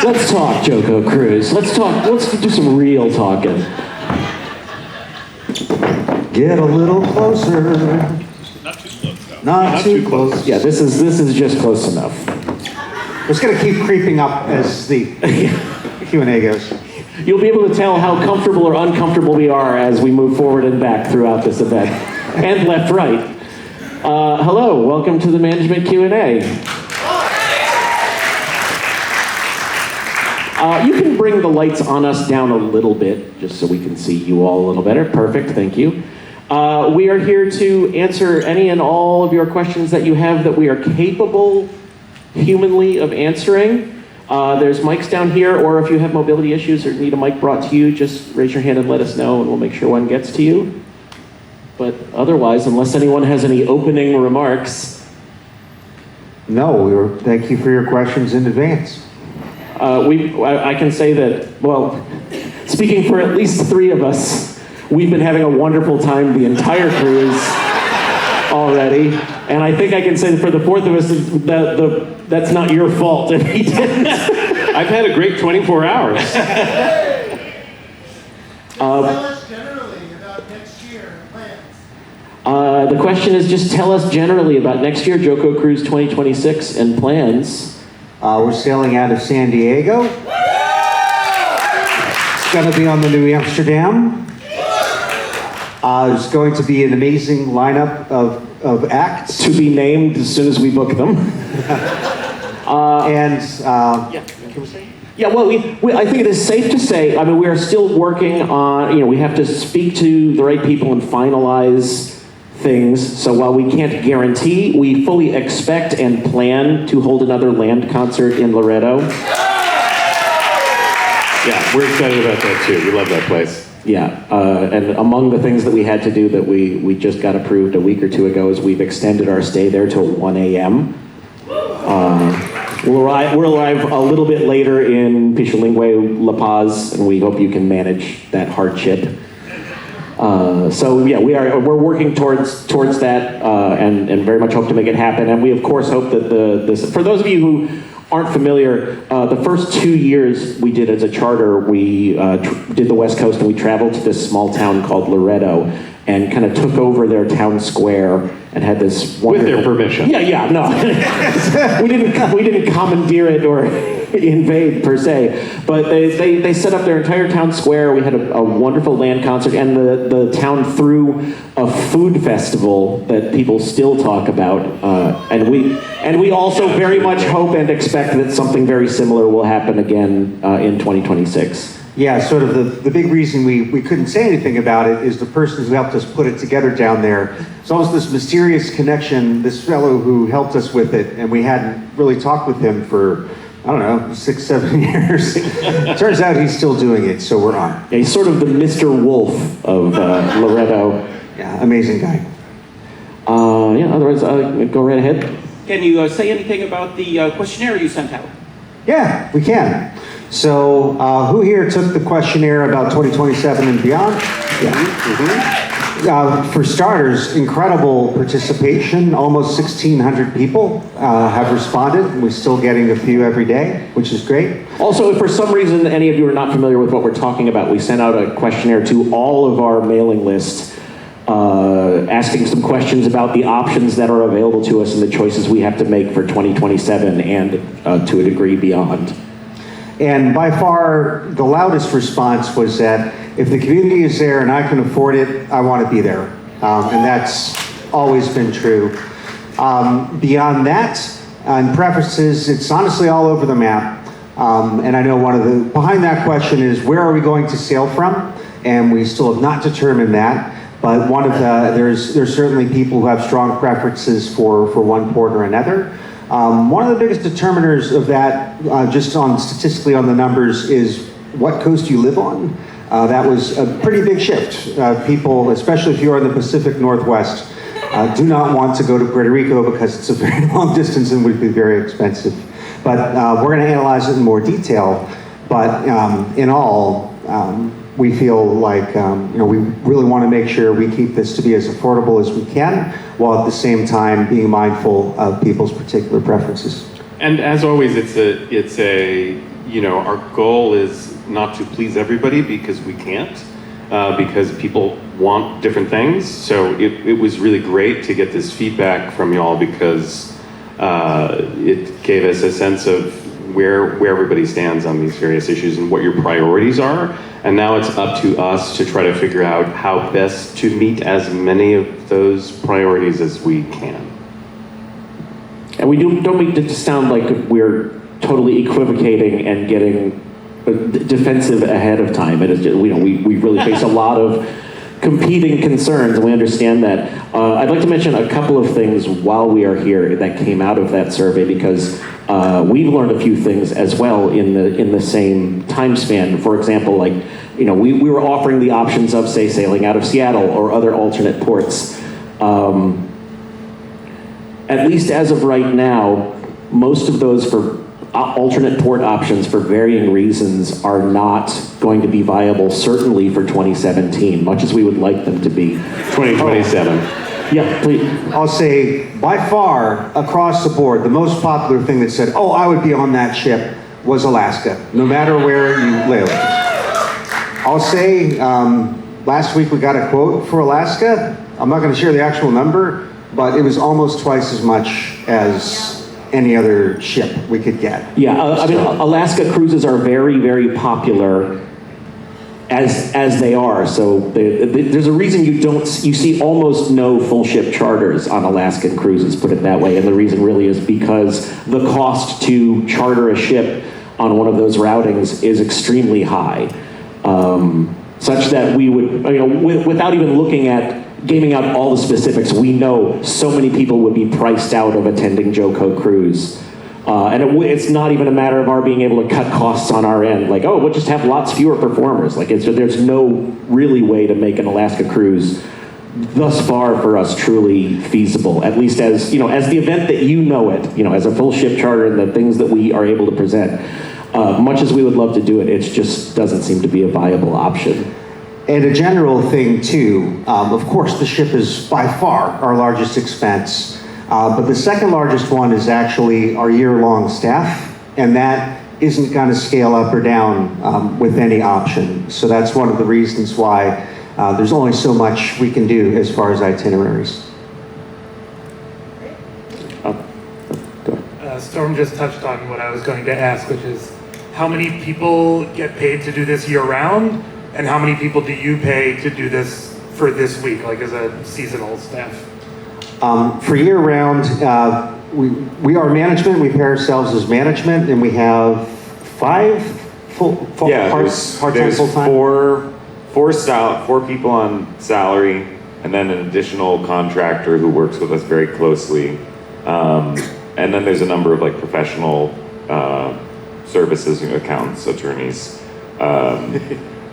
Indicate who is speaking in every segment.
Speaker 1: Let's talk, JoCo Cruise. Let's do some real talking.
Speaker 2: Get a little closer.
Speaker 3: Not too close, though.
Speaker 2: Not too close.
Speaker 1: Yeah, this is just close enough.
Speaker 2: It's going to keep creeping up as the Q&A goes.
Speaker 1: You'll be able to tell how comfortable or uncomfortable we are as we move forward and back throughout this event. And left, right. Hello, welcome to the Management Q&A. You can bring the lights on us down a little bit, just so we can see you all a little better. Perfect, thank you. We are here to answer any and all of your questions that you have that we are capable humanly of answering. There's mics down here, or if you have mobility issues or need a mic brought to you, just raise your hand and let us know, and we'll make sure one gets to you. But otherwise, unless anyone has any opening remarks.
Speaker 2: No, thank you for your questions in advance.
Speaker 1: I can say that, well, speaking for at least 3 of us, we've been having a wonderful time the entire cruise already. And I think I can say that for the 4th of us, that's not your fault if he didn't.
Speaker 3: I've had a great 24 hours.
Speaker 4: Tell us generally about next year plans.
Speaker 1: The question is, just tell us generally about next year, JoCo Cruise 2026 and plans.
Speaker 2: We're sailing out of San Diego. It's going to be on the New Amsterdam. There's going to be an amazing lineup of acts.
Speaker 1: To be named as soon as we book them. Yeah, well, I think it is safe to say, I mean, we are still working on, we have to speak to the right people and finalize things. So while we can't guarantee, we fully expect and plan to hold another land concert in Loretto.
Speaker 3: Yeah, we're excited about that too. We love that place.
Speaker 1: Yeah, and among the things that we had to do that we just got approved a week or 2 ago is we've extended our stay there till 1 a.m. We'll arrive a little bit later in Picholingue, La Paz, and we hope you can manage that hardship. So yeah, we're working towards that, and very much hope to make it happen. And we of course hope that for those of you who aren't familiar, the first 2 years we did as a charter, we did the West Coast and we traveled to this small town called Loretto and kind of took over their town square and had this wonderful...
Speaker 3: With their permission.
Speaker 1: Yeah, no. we didn't commandeer it or invade per se, but they set up their entire town square. We had a wonderful land concert, and the town threw a food festival that people still talk about, and we also very much hope and expect that something very similar will happen again in 2026.
Speaker 2: Yeah, sort of the big reason we couldn't say anything about it is the person who helped us put it together down there. It's almost this mysterious connection, this fellow who helped us with it, and we hadn't really talked with him for, I don't know, 6-7 years. Turns out he's still doing it, so we're on.
Speaker 1: Yeah, he's sort of the Mr. Wolf of Loretto.
Speaker 2: Yeah, amazing guy.
Speaker 1: Otherwise, go right ahead.
Speaker 5: Can you say anything about the questionnaire you sent out?
Speaker 2: Yeah, we can. So, who here took the questionnaire about 2027 and beyond? Yeah. Mm-hmm. For starters, incredible participation. Almost 1,600 people have responded. We're still getting a few every day, which is great.
Speaker 1: Also, if for some reason any of you are not familiar with what we're talking about, we sent out a questionnaire to all of our mailing lists, asking some questions about the options that are available to us and the choices we have to make for 2027 and to a degree beyond.
Speaker 2: And by far, the loudest response was that if the community is there and I can afford it, I want to be there. And that's always been true. Beyond that, on preferences, it's honestly all over the map. And I know behind that question is, where are we going to sail from? And we still have not determined that. But there's certainly people who have strong preferences for one port or another. One of the biggest determiners of that, just statistically on the numbers, is what coast you live on. That was a pretty big shift. People, especially if you're in the Pacific Northwest, do not want to go to Puerto Rico because it's a very long distance and would be very expensive. But we're going to analyze it in more detail. But in all, we feel like we really want to make sure we keep this to be as affordable as we can, while at the same time being mindful of people's particular preferences.
Speaker 3: And as always, it's a our goal is not to please everybody because we can't, because people want different things. So it was really great to get this feedback from y'all because it gave us a sense of where everybody stands on these various issues and what your priorities are. And now it's up to us to try to figure out how best to meet as many of those priorities as we can.
Speaker 1: And we don't make it sound like we're totally equivocating and getting defensive ahead of time. It is just, we really face a lot of competing concerns, and we understand that. I'd like to mention a couple of things while we are here that came out of that survey, because we've learned a few things as well in the same time span. For example, like, we were offering the options of, say, sailing out of Seattle or other alternate ports. At least as of right now, most of those for alternate port options for varying reasons are not going to be viable, certainly for 2017, much as we would like them to be.
Speaker 3: 2027.
Speaker 1: Yeah, please.
Speaker 2: I'll say, by far, across the board, the most popular thing that said, oh, I would be on that ship, was Alaska, no matter where you live. I'll say, last week we got a quote for Alaska. I'm not going to share the actual number, but it was almost twice as much as any other ship we could get.
Speaker 1: Yeah, I mean, Alaska cruises are very, very popular as they are. So there's a reason you see almost no full ship charters on Alaskan cruises, put it that way. And the reason really is because the cost to charter a ship on one of those routings is extremely high, such that we would, without even looking at gaming out all the specifics, we know so many people would be priced out of attending JoCo Cruise. And it's not even a matter of our being able to cut costs on our end. Like, we'll just have lots fewer performers. Like, there's no really way to make an Alaska cruise thus far for us truly feasible, at least as the event that it, as a full ship charter and the things that we are able to present. Much as we would love to do it, it just doesn't seem to be a viable option.
Speaker 2: And a general thing too, of course the ship is by far our largest expense, but the second largest one is actually our year-long staff, and that isn't going to scale up or down with any option. So that's one of the reasons why there's only so much we can do as far as itineraries.
Speaker 6: Storm just touched on what I was going to ask, which is how many people get paid to do this year-round? And how many people do you pay to do this for this week, like as a seasonal staff?
Speaker 2: For year-round, we are management. We pay ourselves as management, and we have 5 part-time, full-time.
Speaker 7: Four people on salary, and then an additional contractor who works with us very closely. And then there's a number of professional services, accountants, attorneys.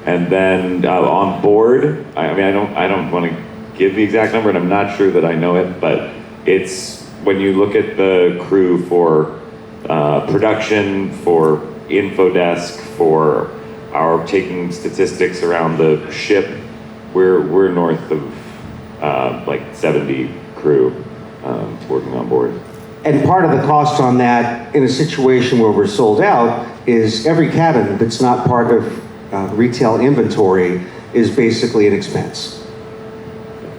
Speaker 7: And then on board, I don't want to give the exact number, and I'm not sure that I know it, but it's when you look at the crew for production, for info desk, for our taking statistics around the ship, we're north of 70 crew working on board.
Speaker 2: And part of the cost on that, in a situation where we're sold out, is every cabin that's not part of retail inventory is basically an expense.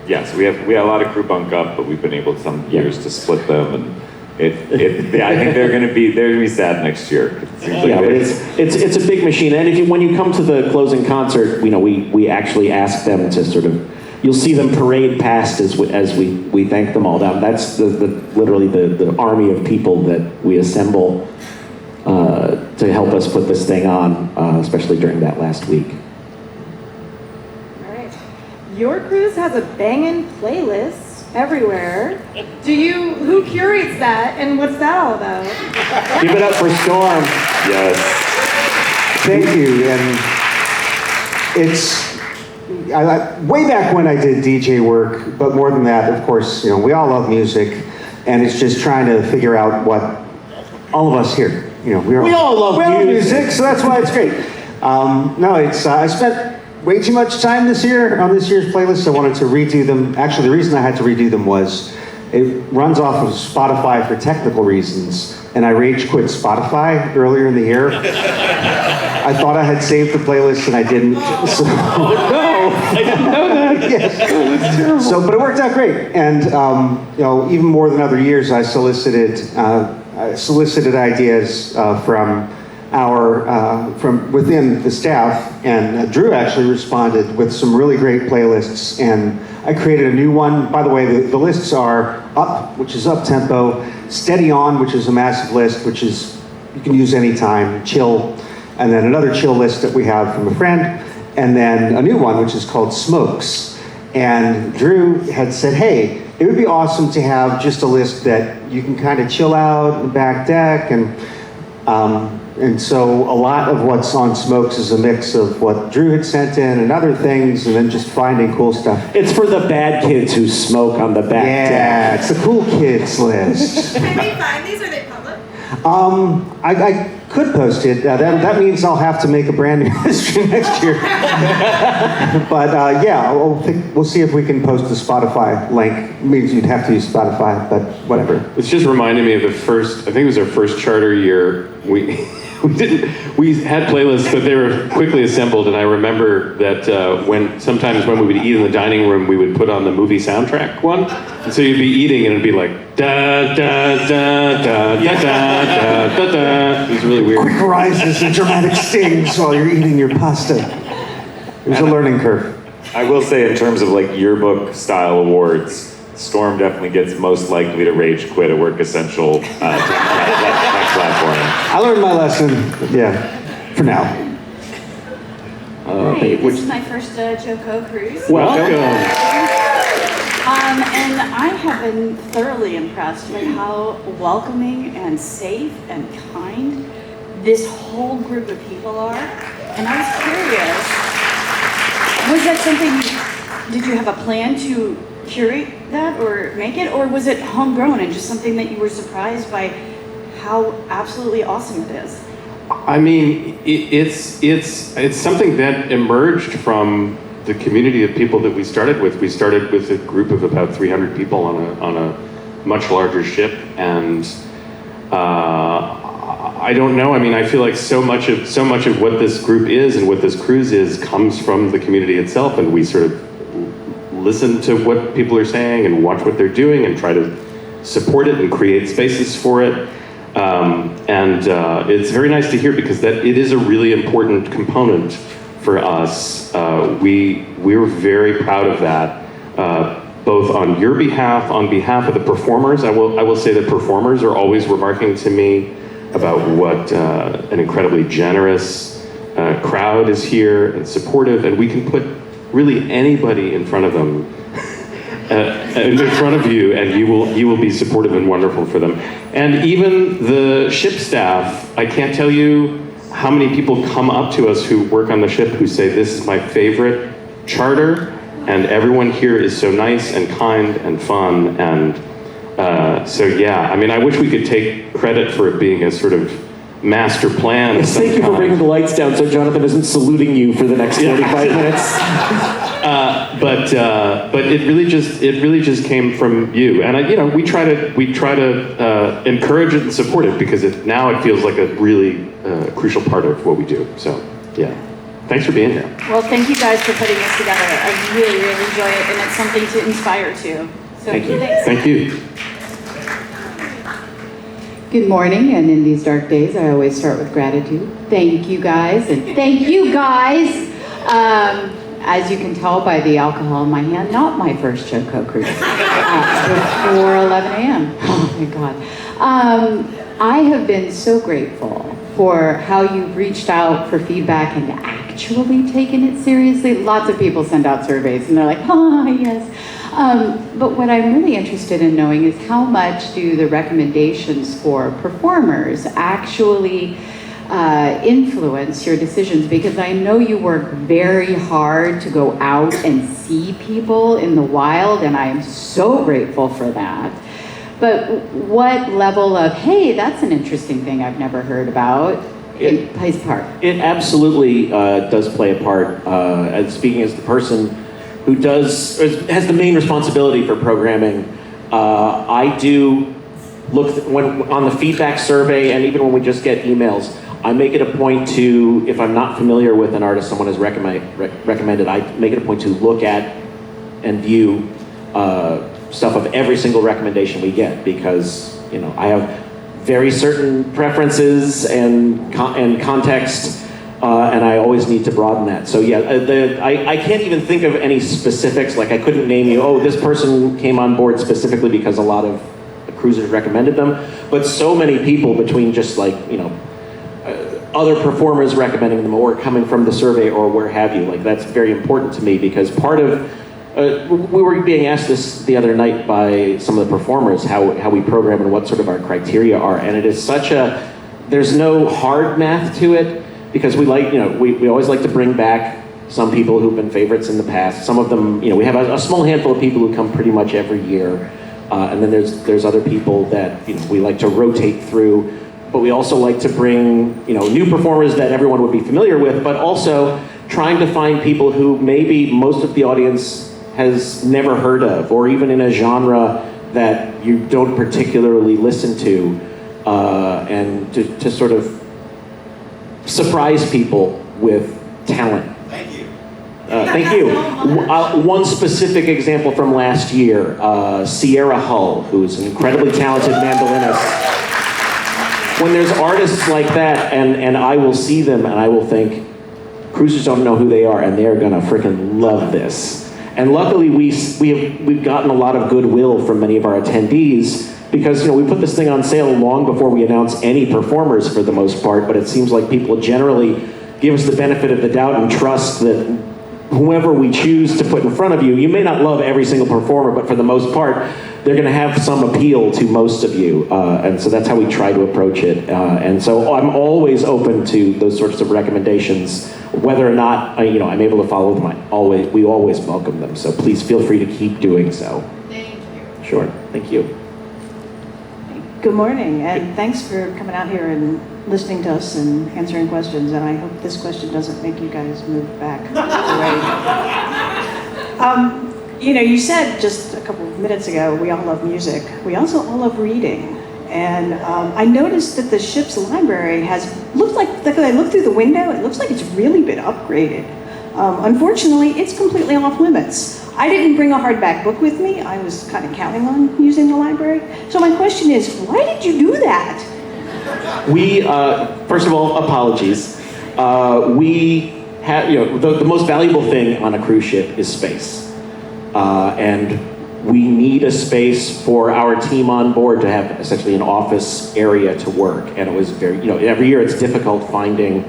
Speaker 7: Yes, we have a lot of crew bunk up, but we've been able some years to split them, and I think they're going to be sad next year.
Speaker 1: But it's a big machine, and when you come to the closing concert, we actually ask them to sort of, you'll see them parade past as we thank them all down. That's literally the army of people that we assemble to help us put this thing on, especially during that last week.
Speaker 8: All right. Your cruise has a banging playlist everywhere. Who curates that, and what's that all about?
Speaker 1: Give it up for Storm.
Speaker 7: Yes.
Speaker 2: Thank you. And it's way back when I did DJ work, but more than that, of course, we all love music, and it's just trying to figure out what all of us here. We all love music, so that's why it's great. I spent way too much time this year on this year's playlist. I wanted to redo them. Actually, the reason I had to redo them was It runs off of Spotify for technical reasons, and I rage quit Spotify earlier in the year. I thought I had saved the playlist and I didn't. So,
Speaker 1: No, I didn't know that.
Speaker 2: yes.
Speaker 1: Oh, that's terrible.
Speaker 2: So, but it worked out great, and even more than other years, I solicited ideas from within the staff, and Drew actually responded with some really great playlists, and I created a new one. By the way, the lists are Up, which is up tempo, Steady On, which is a massive list, which is you can use anytime, Chill, and then another chill list that we have from a friend, and then a new one which is called Smokes. And Drew had said, hey, it would be awesome to have just a list that you can kind of chill out in the back deck, and so a lot of what's on Smokes is a mix of what Drew had sent in and other things, and then just finding cool stuff.
Speaker 1: It's for the bad kids who smoke on the back deck.
Speaker 2: Yeah, it's the cool kids list.
Speaker 8: Can we find these? Are they public?
Speaker 2: I could post it. That means I'll have to make a brand new history next year. But yeah, we'll see if we can post the Spotify link. It means you'd have to use Spotify, but whatever.
Speaker 3: It's just reminded me of the first, I think it was our first charter year. We had playlists, but they were quickly assembled, and I remember that sometimes when we would eat in the dining room, we would put on the movie soundtrack one, and so you'd be eating, and it'd be like da da da da da da da da. It was really weird.
Speaker 2: Quick rises and dramatic stings while you're eating your pasta. It was a learning curve.
Speaker 7: I will say, in terms of like yearbook style awards, Storm definitely gets most likely to rage quit a work essential tech platform.
Speaker 2: I learned my lesson. Yeah, for now.
Speaker 9: Hi, this is my first JoCo Cruise.
Speaker 1: Welcome.
Speaker 9: And I have been thoroughly impressed by how welcoming and safe and kind this whole group of people are. And I was curious, was that something, did you have a plan to curate that or make it, or was it homegrown and just something that you were surprised by how absolutely awesome it is?
Speaker 3: I mean, it's something that emerged from the community of people that we started with. We started with a group of about 300 people on a much larger ship, and I don't know. I mean, I feel like so much of what this group is and what this cruise is comes from the community itself, and we sort of listen to what people are saying and watch what they're doing and try to support it and create spaces for it. It's very nice to hear, because that it is a really important component for us. We're very proud of that, both on your behalf, on behalf of the performers. I will say that performers are always remarking to me about what an incredibly generous crowd is here and supportive, and we can put really anybody in front of them, in front of you, and you will be supportive and wonderful for them. And even the ship staff, I can't tell you how many people come up to us who work on the ship who say, this is my favorite charter, and everyone here is so nice and kind and fun. And so yeah, I mean, I wish we could take credit for it being a sort of master plan.
Speaker 1: Yes, thank you for bringing the lights down so Jonathan isn't saluting you for the next 45 minutes.
Speaker 3: But it really just came from you, and we try to encourage it and support it, because now it feels like a really crucial part of what we do. So yeah, thanks for being here.
Speaker 9: Well, thank you guys for putting this together. I really, really enjoy it, and it's something to inspire to. So
Speaker 3: Thank you.
Speaker 9: Thanks.
Speaker 3: Thank you.
Speaker 10: Good morning, and in these dark days, I always start with gratitude. Thank you guys, and thank you guys. As you can tell by the alcohol in my hand, not my first JoCo Cruise. Before 11 a.m. Oh my God. I have been so grateful for how you've reached out for feedback and actually taken it seriously. Lots of people send out surveys and they're like, oh, yes. But what I'm really interested in knowing is how much do the recommendations for performers actually influence your decisions? Because I know you work very hard to go out and see people in the wild, and I am so grateful for that. But what level of, hey, that's an interesting thing I've never heard about, it plays a part?
Speaker 1: It absolutely does play a part. Speaking as the person who has the main responsibility for programming, I do look when on the feedback survey, and even when we just get emails, I make it a point to, if I'm not familiar with an artist someone has recommended, I make it a point to look at and view stuff of every single recommendation we get, because I have very certain preferences and context, and I always need to broaden that. So yeah, I can't even think of any specifics. Like I couldn't name you, oh, this person came on board specifically because a lot of cruisers recommended them, but so many people between just like other performers recommending them or coming from the survey or where have you. Like that's very important to me, because part of we were being asked this the other night by some of the performers, how we program and what sort of our criteria are, and it is such a, there's no hard math to it, because we like, we always like to bring back some people who've been favorites in the past. Some of them, we have a small handful of people who come pretty much every year, and then there's other people that we like to rotate through. But we also like to bring, new performers that everyone would be familiar with, but also trying to find people who maybe most of the audience has never heard of, or even in a genre that you don't particularly listen to, and to sort of surprise people with talent.
Speaker 4: Thank you.
Speaker 1: Thank you. One specific example from last year, Sierra Hull, who's an incredibly talented mandolinist. When there's artists like that, and I will see them and I will think, cruisers don't know who they are, and they're gonna freaking love this. And luckily we've gotten a lot of goodwill from many of our attendees, because we put this thing on sale long before we announce any performers for the most part, but it seems like people generally give us the benefit of the doubt and trust that whoever we choose to put in front of you, you may not love every single performer, but for the most part, they're going to have some appeal to most of you, and so that's how we try to approach it. And so I'm always open to those sorts of recommendations, whether or not I'm able to follow them. We always welcome them. So please feel free to keep doing so.
Speaker 10: Thank you.
Speaker 1: Sure. Thank you.
Speaker 9: Good morning, and thanks for coming out here and listening to us and answering questions. And I hope this question doesn't make you guys move back away. You said just a couple of minutes ago, we all love music. We also all love reading. And I noticed that the ship's library looked like when I looked through the window, it looks like it's really been upgraded. Unfortunately, it's completely off limits. I didn't bring a hardback book with me. I was kind of counting on using the library. So my question is, why did you do that?
Speaker 1: We, first of all, apologies. We have, the most valuable thing on a cruise ship is space. And we need a space for our team on board to have essentially an office area to work. And it was very, every year it's difficult finding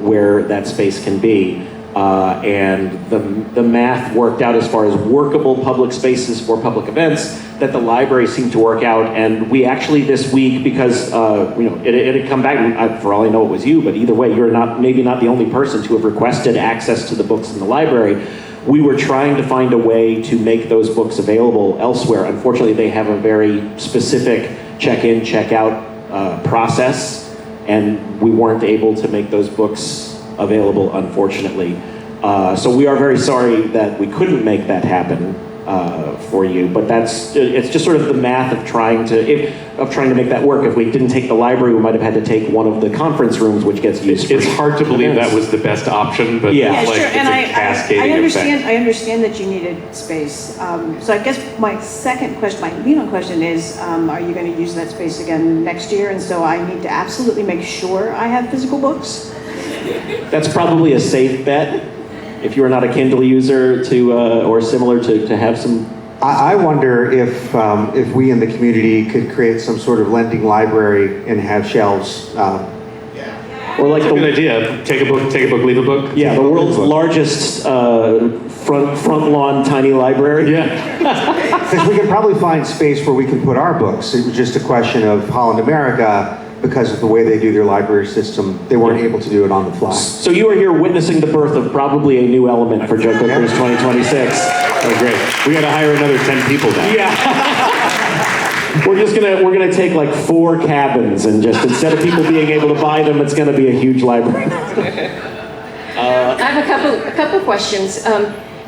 Speaker 1: where that space can be. And the math worked out as far as workable public spaces for public events that the library seemed to work out. And we actually this week, because it had come back, for all I know it was you, but either way, you're maybe not the only person to have requested access to the books in the library. We were trying to find a way to make those books available elsewhere. Unfortunately, they have a very specific check-in, check-out process, and we weren't able to make those books available, unfortunately. So we are very sorry that we couldn't make that happen for you, but it's just sort of the math of trying to make that work. If we didn't take the library, we might have had to take one of the conference rooms, which gets used.
Speaker 3: It's hard to believe that was the best option, but
Speaker 1: yeah,
Speaker 9: Sure.
Speaker 3: it's
Speaker 9: And
Speaker 3: a cascading effect.
Speaker 9: I understand that you needed space. So I guess my second question, my lead-on question is, are you going to use that space again next year? And so I need to absolutely make sure I have physical books.
Speaker 1: That's probably a safe bet, if you are not a Kindle user or similar to have some.
Speaker 2: I wonder if we in the community could create some sort of lending library and have shelves.
Speaker 1: Or like
Speaker 3: That's a good idea. Take a book, leave a book.
Speaker 1: Yeah, the world's largest front lawn tiny library.
Speaker 3: Yeah.
Speaker 2: Because we could probably find space where we can put our books. It was just a question of Holland America, because of the way they do their library system, they weren't able to do it on the fly.
Speaker 1: So you are here witnessing the birth of probably a new element for JoCo Cruise 2026.
Speaker 3: Oh, great. We got to hire another 10 people now.
Speaker 1: Yeah. we're gonna take like 4 cabins, and just instead of people being able to buy them, it's gonna be a huge library.
Speaker 11: I have a couple questions.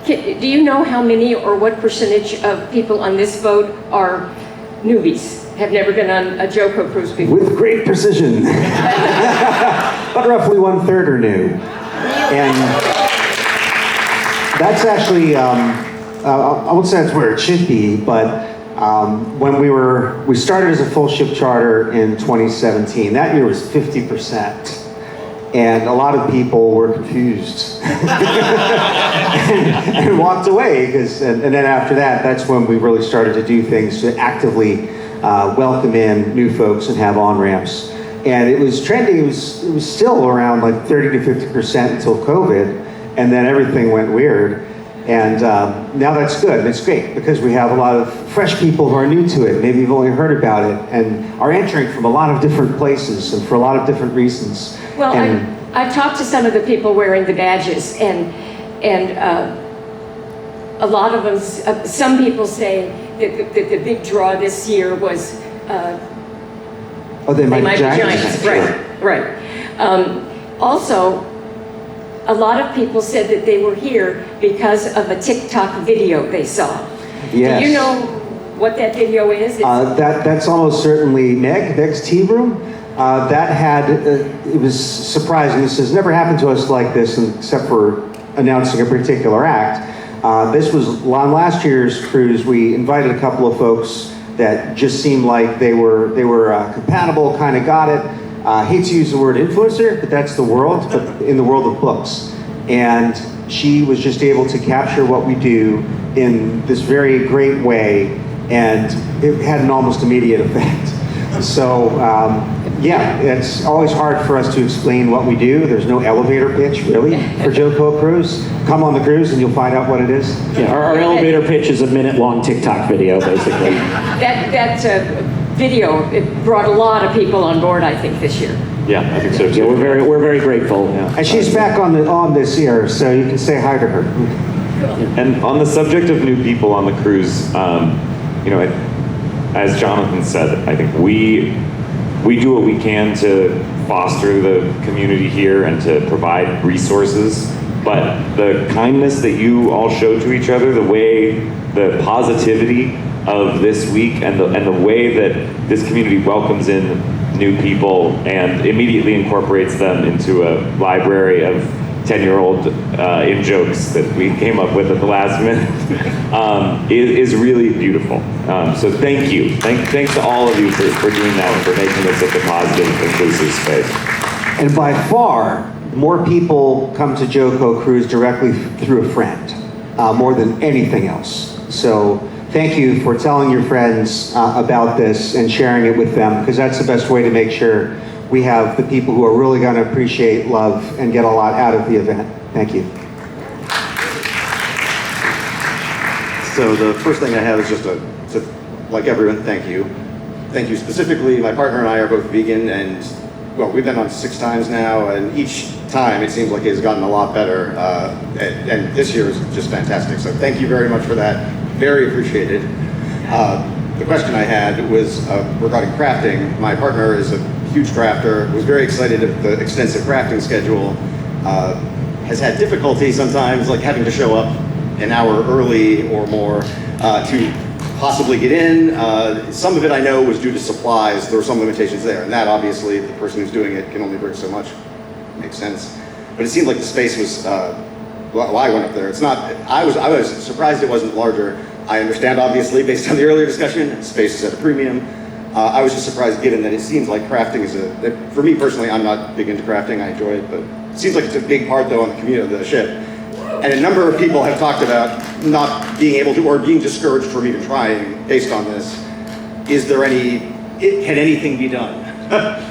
Speaker 11: Do you know how many or what percentage of people on this boat are newbies, have never been on a JoCo cruise before?
Speaker 2: With great precision. But roughly 1/3 are new. And that's actually, I won't say that's where it should be, but when we started as a full ship charter in 2017, that year was 50%. And a lot of people were confused and walked away. And then after that, that's when we really started to do things to actively welcome in new folks and have on-ramps. And it was trending, it was still around like 30 to 50% until COVID, and then everything went weird. And now that's good, and it's great, because we have a lot of fresh people who are new to it, maybe you've only heard about it, and are entering from a lot of different places and for a lot of different reasons.
Speaker 11: Well, I've talked to some of the people wearing the badges, and a lot of them, some people say that the big draw this year was
Speaker 2: They might be giants.
Speaker 11: Right. Also, a lot of people said that they were here because of a TikTok video they saw.
Speaker 2: Yes.
Speaker 11: Do you know what that video is?
Speaker 2: That's almost certainly Meg's tea room. That had, it was surprising. This has never happened to us like this, except for announcing a particular act. This was on last year's cruise. We invited a couple of folks that just seemed like they were compatible, kind of got it. I hate to use the word influencer, but that's the world, but in the world of books. And she was just able to capture what we do in this very great way, and it had an almost immediate effect. So, yeah, it's always hard for us to explain what we do. There's no elevator pitch, really, for JoCo Cruise. Come on the cruise and you'll find out what it is.
Speaker 1: Yeah, our elevator pitch is a minute-long TikTok video, basically.
Speaker 11: That video, it brought a lot of people on board, I think, this year.
Speaker 3: Yeah, I think so too.
Speaker 1: Yeah, we're very grateful. Yeah.
Speaker 2: And she's back on this year, so you can say hi to her.
Speaker 7: And on the subject of new people on the cruise, as Jonathan said, I think we do what we can to foster the community here and to provide resources. But the kindness that you all show to each other, the positivity of this week, and the way that this community welcomes in new people and immediately incorporates them into a library of 10-year-old in-jokes that we came up with at the last minute is really beautiful. So thank you. Thanks to all of you for doing that and for making this such a positive, inclusive space.
Speaker 2: And by far, more people come to JoCo Cruise directly through a friend, more than anything else. So thank you for telling your friends about this and sharing it with them, because that's the best way to make sure we have the people who are really going to appreciate, love, and get a lot out of the event. Thank you.
Speaker 12: So the first thing I have is just like everyone, thank you. Thank you specifically. My partner and I are both vegan, and well, we've been on 6 times now, and each time it seems like it has gotten a lot better. And this year is just fantastic. So thank you very much for that. Very appreciated. The question I had was regarding crafting. My partner is a huge crafter, was very excited at the extensive crafting schedule, has had difficulty sometimes, like having to show up an hour early or more to possibly get in. Some of it I know was due to supplies. There were some limitations there, and that obviously the person who's doing it can only bring so much. Makes sense. But it seemed like the space was, well, I went up there. It's not, I was surprised it wasn't larger. I understand, obviously, based on the earlier discussion, space is at a premium. I was just surprised given that it seems like crafting is for me personally, I'm not big into crafting, I enjoy it, but it seems like it's a big part though on the community of the ship. And a number of people have talked about not being able to, or being discouraged from even trying based on this. Is there can anything be done?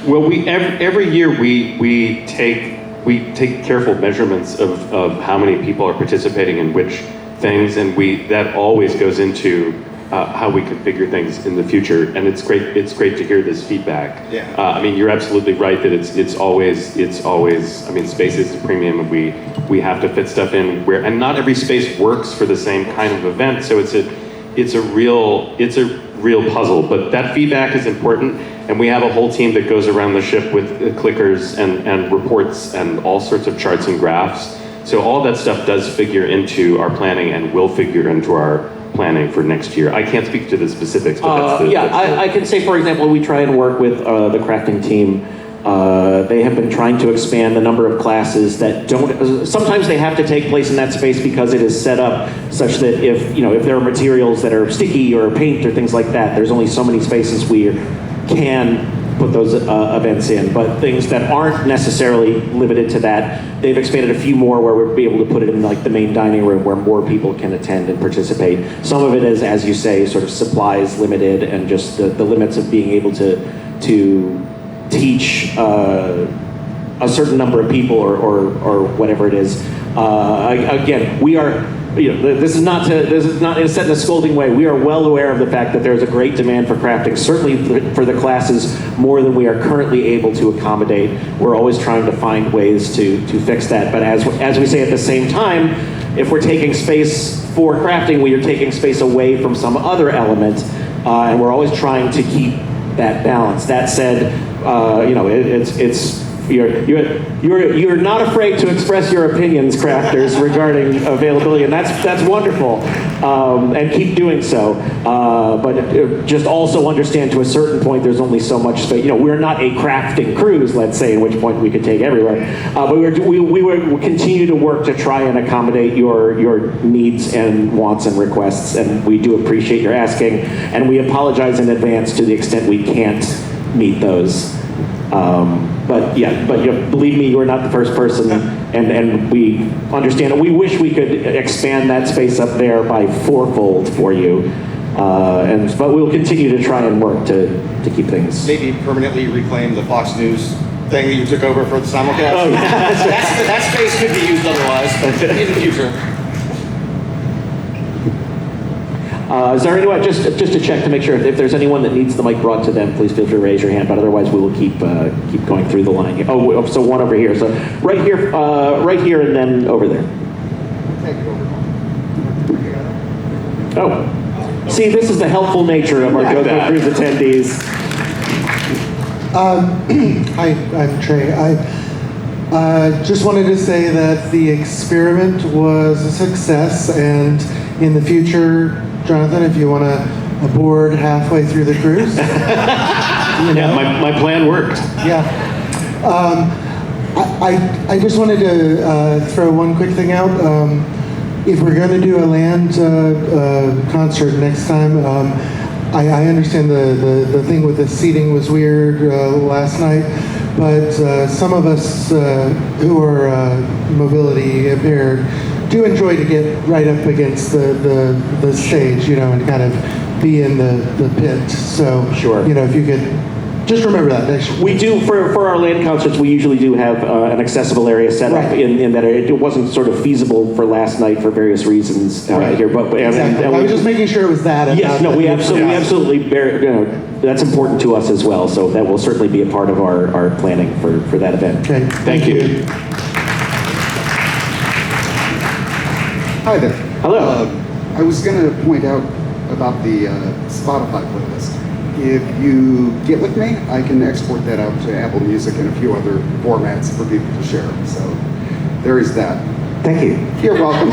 Speaker 3: Well, every year we take careful measurements of how many people are participating in which things, and that always goes into how we configure things in the future. And it's great to hear this feedback.
Speaker 12: Yeah.
Speaker 3: I mean, you're absolutely right that it's always. I mean, space is a premium, and we have to fit stuff in and not every space works for the same kind of event. So it's a real puzzle. But that feedback is important, and we have a whole team that goes around the ship with clickers and reports and all sorts of charts and graphs So all that stuff does figure into our planning and will figure into our planning for next year. I can't speak to the specifics, but
Speaker 1: I can say, for example, we try and work with the crafting team. They have been trying to expand the number of classes that don't. Sometimes they have to take place in that space because it is set up such that if there are materials that are sticky or paint or things like that, there's only so many spaces we can put those events in. But things that aren't necessarily limited to that, they've expanded a few more where we'll be able to put it in like the main dining room where more people can attend and participate. Some of it is, as you say, sort of supplies limited and just the limits of being able to teach a certain number of people or whatever it is. Again, we are. This is not set in a scolding way. We are well aware of the fact that there is a great demand for crafting, certainly for the classes, more than we are currently able to accommodate. We're always trying to find ways to fix that. But as we say at the same time, if we're taking space for crafting, we are taking space away from some other element, and we're always trying to keep that balance. That said, you're not afraid to express your opinions, crafters, regarding availability, and that's wonderful, and keep doing so. But just also understand, to a certain point, there's only so much space. We're not a crafting cruise, let's say, at which point we could take everywhere. But we continue to work to try and accommodate your needs and wants and requests, and we do appreciate your asking, and we apologize in advance to the extent we can't meet those. But believe me, you are not the first person, and we understand it. We wish we could expand that space up there by fourfold for you, but we'll continue to try and work to keep things.
Speaker 12: Maybe permanently reclaim the Fox News thing that you took over for the simulcast.
Speaker 1: Oh, yeah.
Speaker 12: that space could be used otherwise in the future.
Speaker 1: Is there anyone, just to check to make sure, if there's anyone that needs the mic brought to them, please feel free to raise your hand, but otherwise we will keep going through the line. Oh, so one over here. So right here and then over there. Oh, see, this is the helpful nature of our JoCo Cruise attendees.
Speaker 13: Hi, I'm Trey. I just wanted to say that the experiment was a success, and in the future, Jonathan, if you want to board halfway through the cruise.
Speaker 3: Yeah, my plan worked.
Speaker 13: Yeah. I just wanted to throw one quick thing out. If we're going to do a land concert next time, I understand the thing with the seating was weird last night, but some of us who are mobility impaired do enjoy to get right up against the stage, and kind of be in the pit. So,
Speaker 1: sure.
Speaker 13: If you could just remember that next year.
Speaker 1: We do, for our land concerts, we usually do have an accessible area set up in that area. It wasn't sort of feasible for last night for various reasons here, but
Speaker 13: exactly. I was just making sure it was that.
Speaker 1: Yes, no, we absolutely bear, that's important to us as well, so that will certainly be a part of our planning for that event.
Speaker 13: Okay,
Speaker 1: thank you.
Speaker 14: Hi there.
Speaker 1: Hello.
Speaker 14: I was going to point out about the Spotify playlist. If you get with me, I can export that out to Apple Music and a few other formats for people to share. So there is that.
Speaker 2: Thank you.
Speaker 14: You're welcome.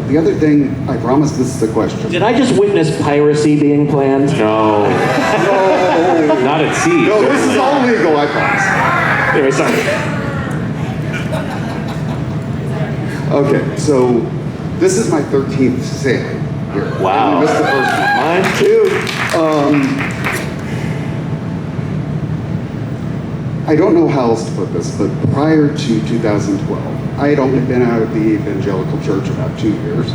Speaker 14: The other thing, I promise this is a question.
Speaker 1: Did I just witness piracy being planned?
Speaker 3: No.
Speaker 14: No.
Speaker 3: Not at sea.
Speaker 14: No, this is all legal, I promise.
Speaker 1: Anyway, sorry.
Speaker 14: Okay, so this is my 13th sailing here.
Speaker 3: Wow.
Speaker 14: I missed the first one.
Speaker 1: Mine too.
Speaker 14: I don't know how else to put this, but prior to 2012, I had only been out of the evangelical church about 2 years.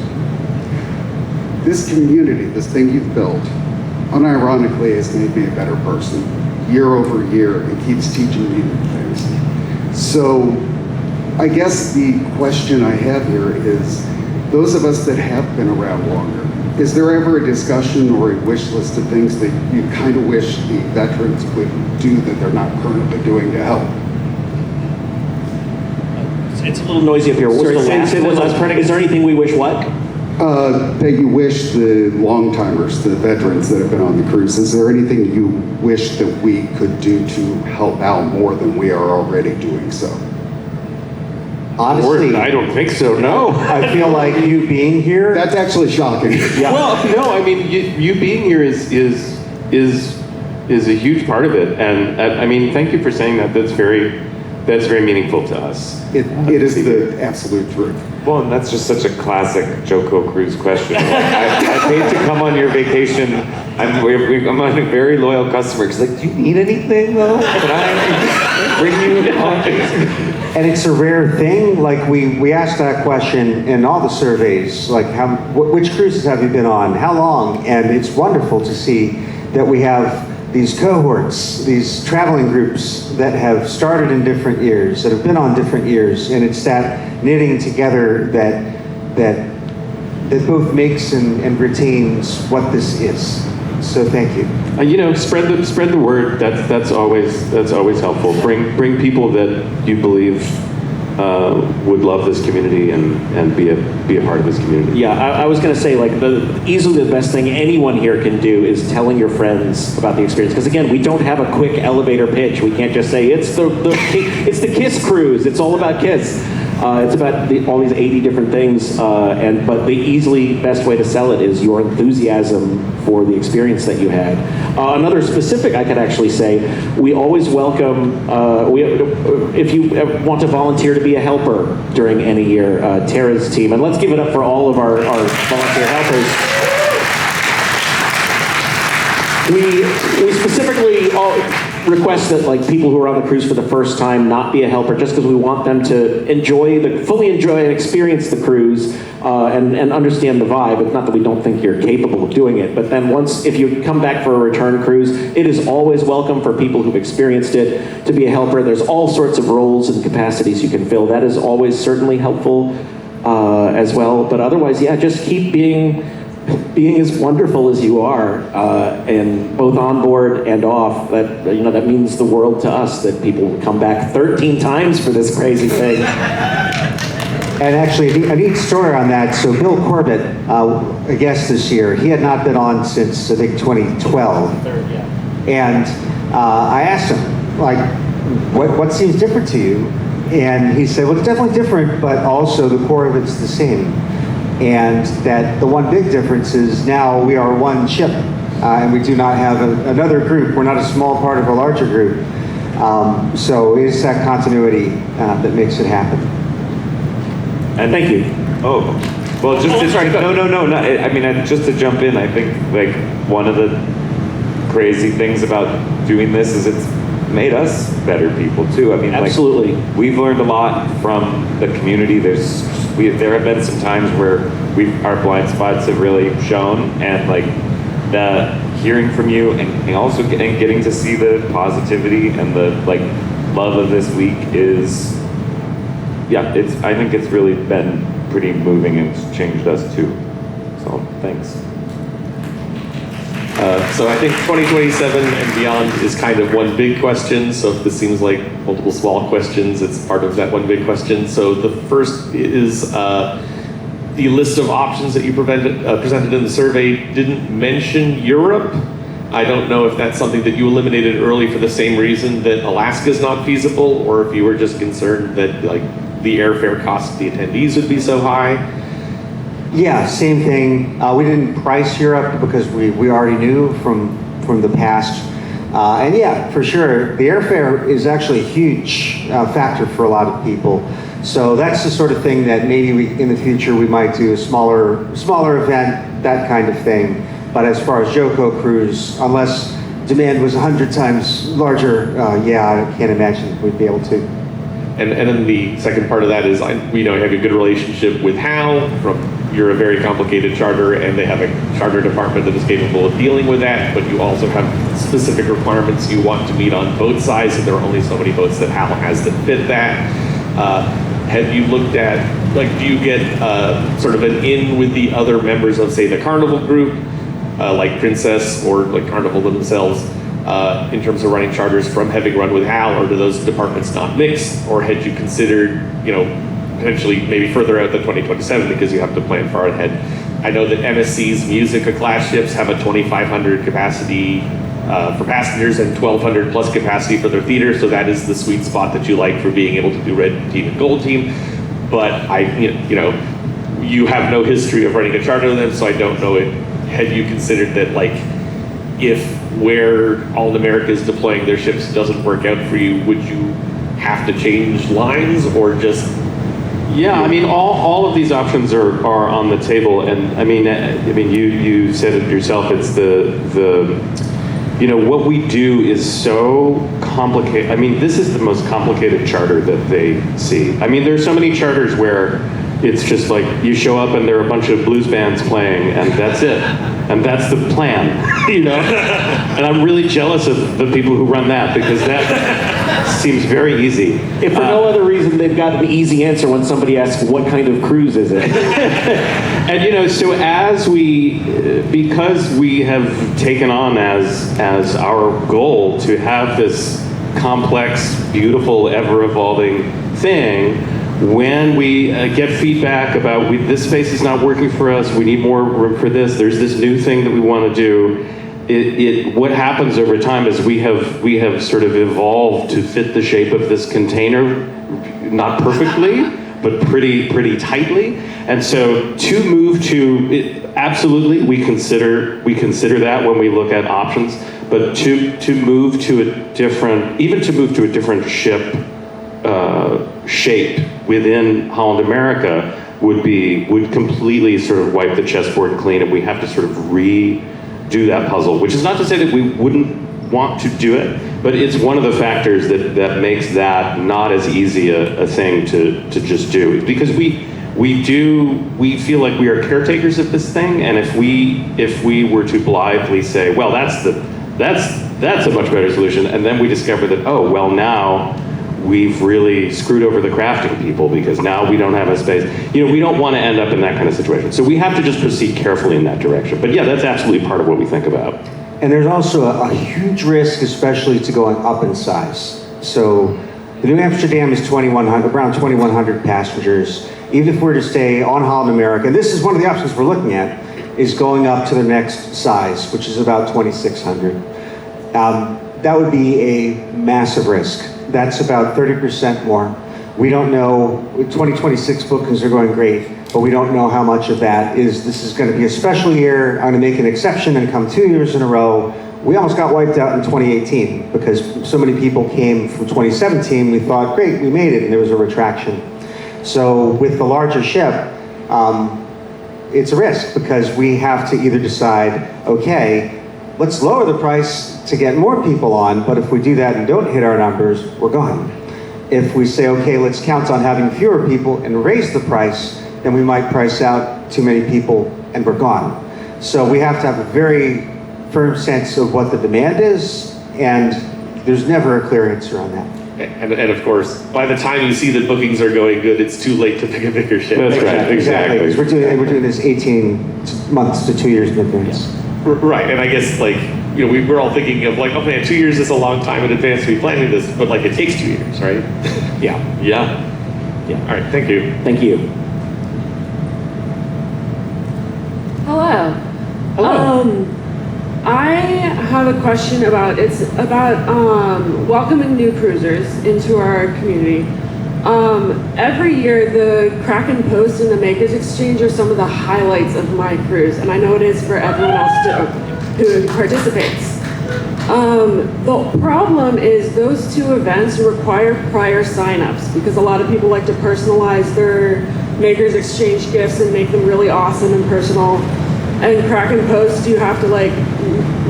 Speaker 14: This community, this thing you've built, unironically has made me a better person year over year and keeps teaching me new things. So I guess the question I have here is, those of us that have been around longer, is there ever a discussion or a wish list of things that you kind of wish the veterans would do that they're not currently doing to help?
Speaker 1: It's a little noisy up here. What's the last part? Is there anything we wish what?
Speaker 14: That you wish the long-timers, the veterans that have been on the cruise, is there anything you wish that we could do to help out more than we are already doing so?
Speaker 2: Honestly,
Speaker 3: I don't think so. No.
Speaker 2: I feel like you being here.
Speaker 14: That's actually shocking.
Speaker 2: Yeah.
Speaker 3: Well, no. I mean, you being here is a huge part of it, and I mean, thank you for saying that. That's very meaningful to us.
Speaker 14: It is the absolute truth.
Speaker 7: Well, and that's just such a classic JoCo Cruise question. Like, I paid to come on your vacation. I'm a very loyal customer. She's like, do you need anything though? Can I bring you on?
Speaker 2: And it's a rare thing. Like we asked that question in all the surveys. Like, which cruises have you been on? How long? And it's wonderful to see that we have these cohorts, these traveling groups that have started in different years, that have been on different years, and it's that knitting together that both makes and retains what this is. So thank you.
Speaker 3: Spread the word. That's always helpful. Bring people that you believe would love this community and be a part of this community.
Speaker 1: Yeah, I was going to say, like, easily the best thing anyone here can do is telling your friends about the experience. Because again, we don't have a quick elevator pitch. We can't just say it's the Kiss cruise. It's all about Kiss. It's about all these 80 different things. But the easily best way to sell it is your enthusiasm for the experience that you had. Another specific I could actually say, we always welcome, if you want to volunteer to be a helper during any year, Tara's team, and let's give it up for all of our volunteer helpers. We specifically request that, like, people who are on the cruise for the first time not be a helper, just because we want them to fully enjoy and experience the cruise and understand the vibe. It's not that we don't think you're capable of doing it, but then if you come back for a return cruise, it is always welcome for people who've experienced it to be a helper. There's all sorts of roles and capacities you can fill. That is always certainly helpful as well. But otherwise, yeah, just keep being as wonderful as you are, and both on board and off. That means the world to us that people come back 13 times for this crazy thing.
Speaker 2: And actually, a neat story on that. So Bill Corbett, a guest this year, he had not been on since, I think, 2012. And I asked him, like, what seems different to you? And he said, well, it's definitely different, but also the core of it's the same. And that the one big difference is now we are one ship, and we do not have another group. We're not a small part of a larger group. So it is that continuity that makes it happen.
Speaker 7: And
Speaker 1: thank you.
Speaker 7: Oh, well, just to jump in, I think, like, one of the crazy things about doing this is it's made us better people too. I mean,
Speaker 1: absolutely.
Speaker 7: Like, we've learned a lot from the community. There have been some times where our blind spots have really shown, and like the hearing from you and also getting to see the positivity and the like love of this week is, yeah, I think it's really been pretty moving and it's changed us too. So thanks.
Speaker 15: So I think 2027 and beyond is kind of one big question. So if this seems like multiple small questions, it's part of that one big question. So the first is the list of options that you presented in the survey didn't mention Europe. I don't know if that's something that you eliminated early for the same reason that Alaska is not feasible, or if you were just concerned that, like, the airfare costs of the attendees would be so high.
Speaker 2: Yeah, same thing. We didn't price Europe because we already knew from the past. And yeah, for sure, the airfare is actually a huge factor for a lot of people. So that's the sort of thing that maybe in the future we might do a smaller event, that kind of thing. But as far as JoCo Cruise, unless demand was 100 times larger, yeah, I can't imagine we'd be able to.
Speaker 15: And then the second part of that is, we know you have a good relationship with Hal. You're a very complicated charter, and they have a charter department that is capable of dealing with that, but you also have specific requirements you want to meet on boat size, and there are only so many boats that Hal has that fit that. Have you looked at, like, do you get sort of an in with the other members of, say, the Carnival group, like Princess or like Carnival themselves, in terms of running charters from having run with Hal, or do those departments not mix? Or had you considered, potentially maybe further out than 2027 because you have to plan far ahead? I know that MSC's Musica class ships have a 2,500 capacity for passengers and 1,200 plus capacity for their theater, so that is the sweet spot that you like for being able to do red team and gold team. but you have no history of running a charter with them, so I don't know it. Have you considered that, like, if where All in America is deploying their ships doesn't work out for you, would you have to change lines or just?
Speaker 3: Yeah, I mean, all of these options are on the table, and I mean, you said it yourself. It's what we do is so complicated. I mean, this is the most complicated charter that they see. I mean, there's so many charters where it's just like you show up and there are a bunch of blues bands playing, and that's it, and that's the plan, And I'm really jealous of the people who run that, because that seems very easy.
Speaker 1: If for no other reason, they've got an easy answer when somebody asks, what kind of cruise is it?
Speaker 3: And so because we have taken on as our goal to have this complex, beautiful, ever-evolving thing, when we get feedback about this space is not working for us, we need more room for this, there's this new thing that we want to do, what happens over time is we have sort of evolved to fit the shape of this container, not perfectly, but pretty tightly. And so to move to it, absolutely, we consider that when we look at options. But to move to a different ship shape within Holland America would completely sort of wipe the chessboard clean, and we have to sort of redo that puzzle. Which is not to say that we wouldn't want to do it, but it's one of the factors that makes that not as easy a thing to just do. Because we feel like we are caretakers of this thing, and if we were to blithely say, well, that's a much better solution, and then we discover that, oh, well, now we've really screwed over the crafting people because now we don't have a space. We don't want to end up in that kind of situation. So we have to just proceed carefully in that direction. But yeah, that's absolutely part of what we think about.
Speaker 2: And there's also a huge risk, especially to going up in size. So the New Amsterdam is around 2,100 passengers. Even if we're to stay on Holland America, and this is one of the options we're looking at, is going up to the next size, which is about 2,600. That would be a massive risk. That's about 30% more. We don't know, 2026 bookings are going great, but we don't know how much of that this is going to be a special year, I'm going to make an exception and come 2 years in a row. We almost got wiped out in 2018 because so many people came from 2017, we thought, great, we made it, and there was a retraction. So with the larger ship, it's a risk because we have to either decide, okay, let's lower the price to get more people on, but if we do that and don't hit our numbers, we're gone. If we say, okay, let's count on having fewer people and raise the price, then we might price out too many people and we're gone. So we have to have a very firm sense of what the demand is, and there's never a clear answer on that.
Speaker 15: And of course, by the time you see that bookings are going good, it's too late to pick a bigger ship.
Speaker 3: That's right, exactly.
Speaker 2: Because we're doing this 18 months to 2 years in advance.
Speaker 15: Yeah. Right, and I guess we're all thinking of like, oh man, 2 years is a long time in advance to be planning this, but like it takes 2 years, right?
Speaker 1: Yeah.
Speaker 15: Yeah. All right, thank you.
Speaker 1: Thank you.
Speaker 16: Hello. I have a question about welcoming new cruisers into our community. Every year, the Kraken Post and the Makers Exchange are some of the highlights of my cruise, and I know it is for everyone else who participates. The problem is those two events require prior signups because a lot of people like to personalize their Makers Exchange gifts and make them really awesome and personal. And Kraken Post, you have to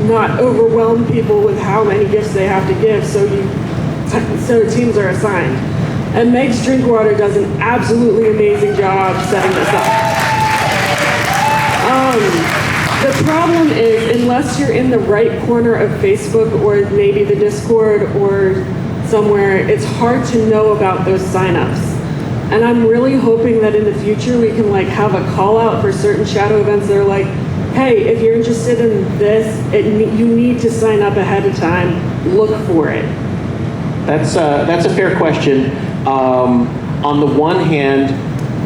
Speaker 16: not overwhelm people with how many gifts they have to give, so teams are assigned. And Meg's Drinkwater does an absolutely amazing job setting this up. The problem is, unless you're in the right corner of Facebook or maybe the Discord or somewhere, it's hard to know about those signups. And I'm really hoping that in the future we can have a call out for certain shadow events that are like, hey, if you're interested in this, you need to sign up ahead of time. Look for it.
Speaker 1: That's a fair question. On the one hand,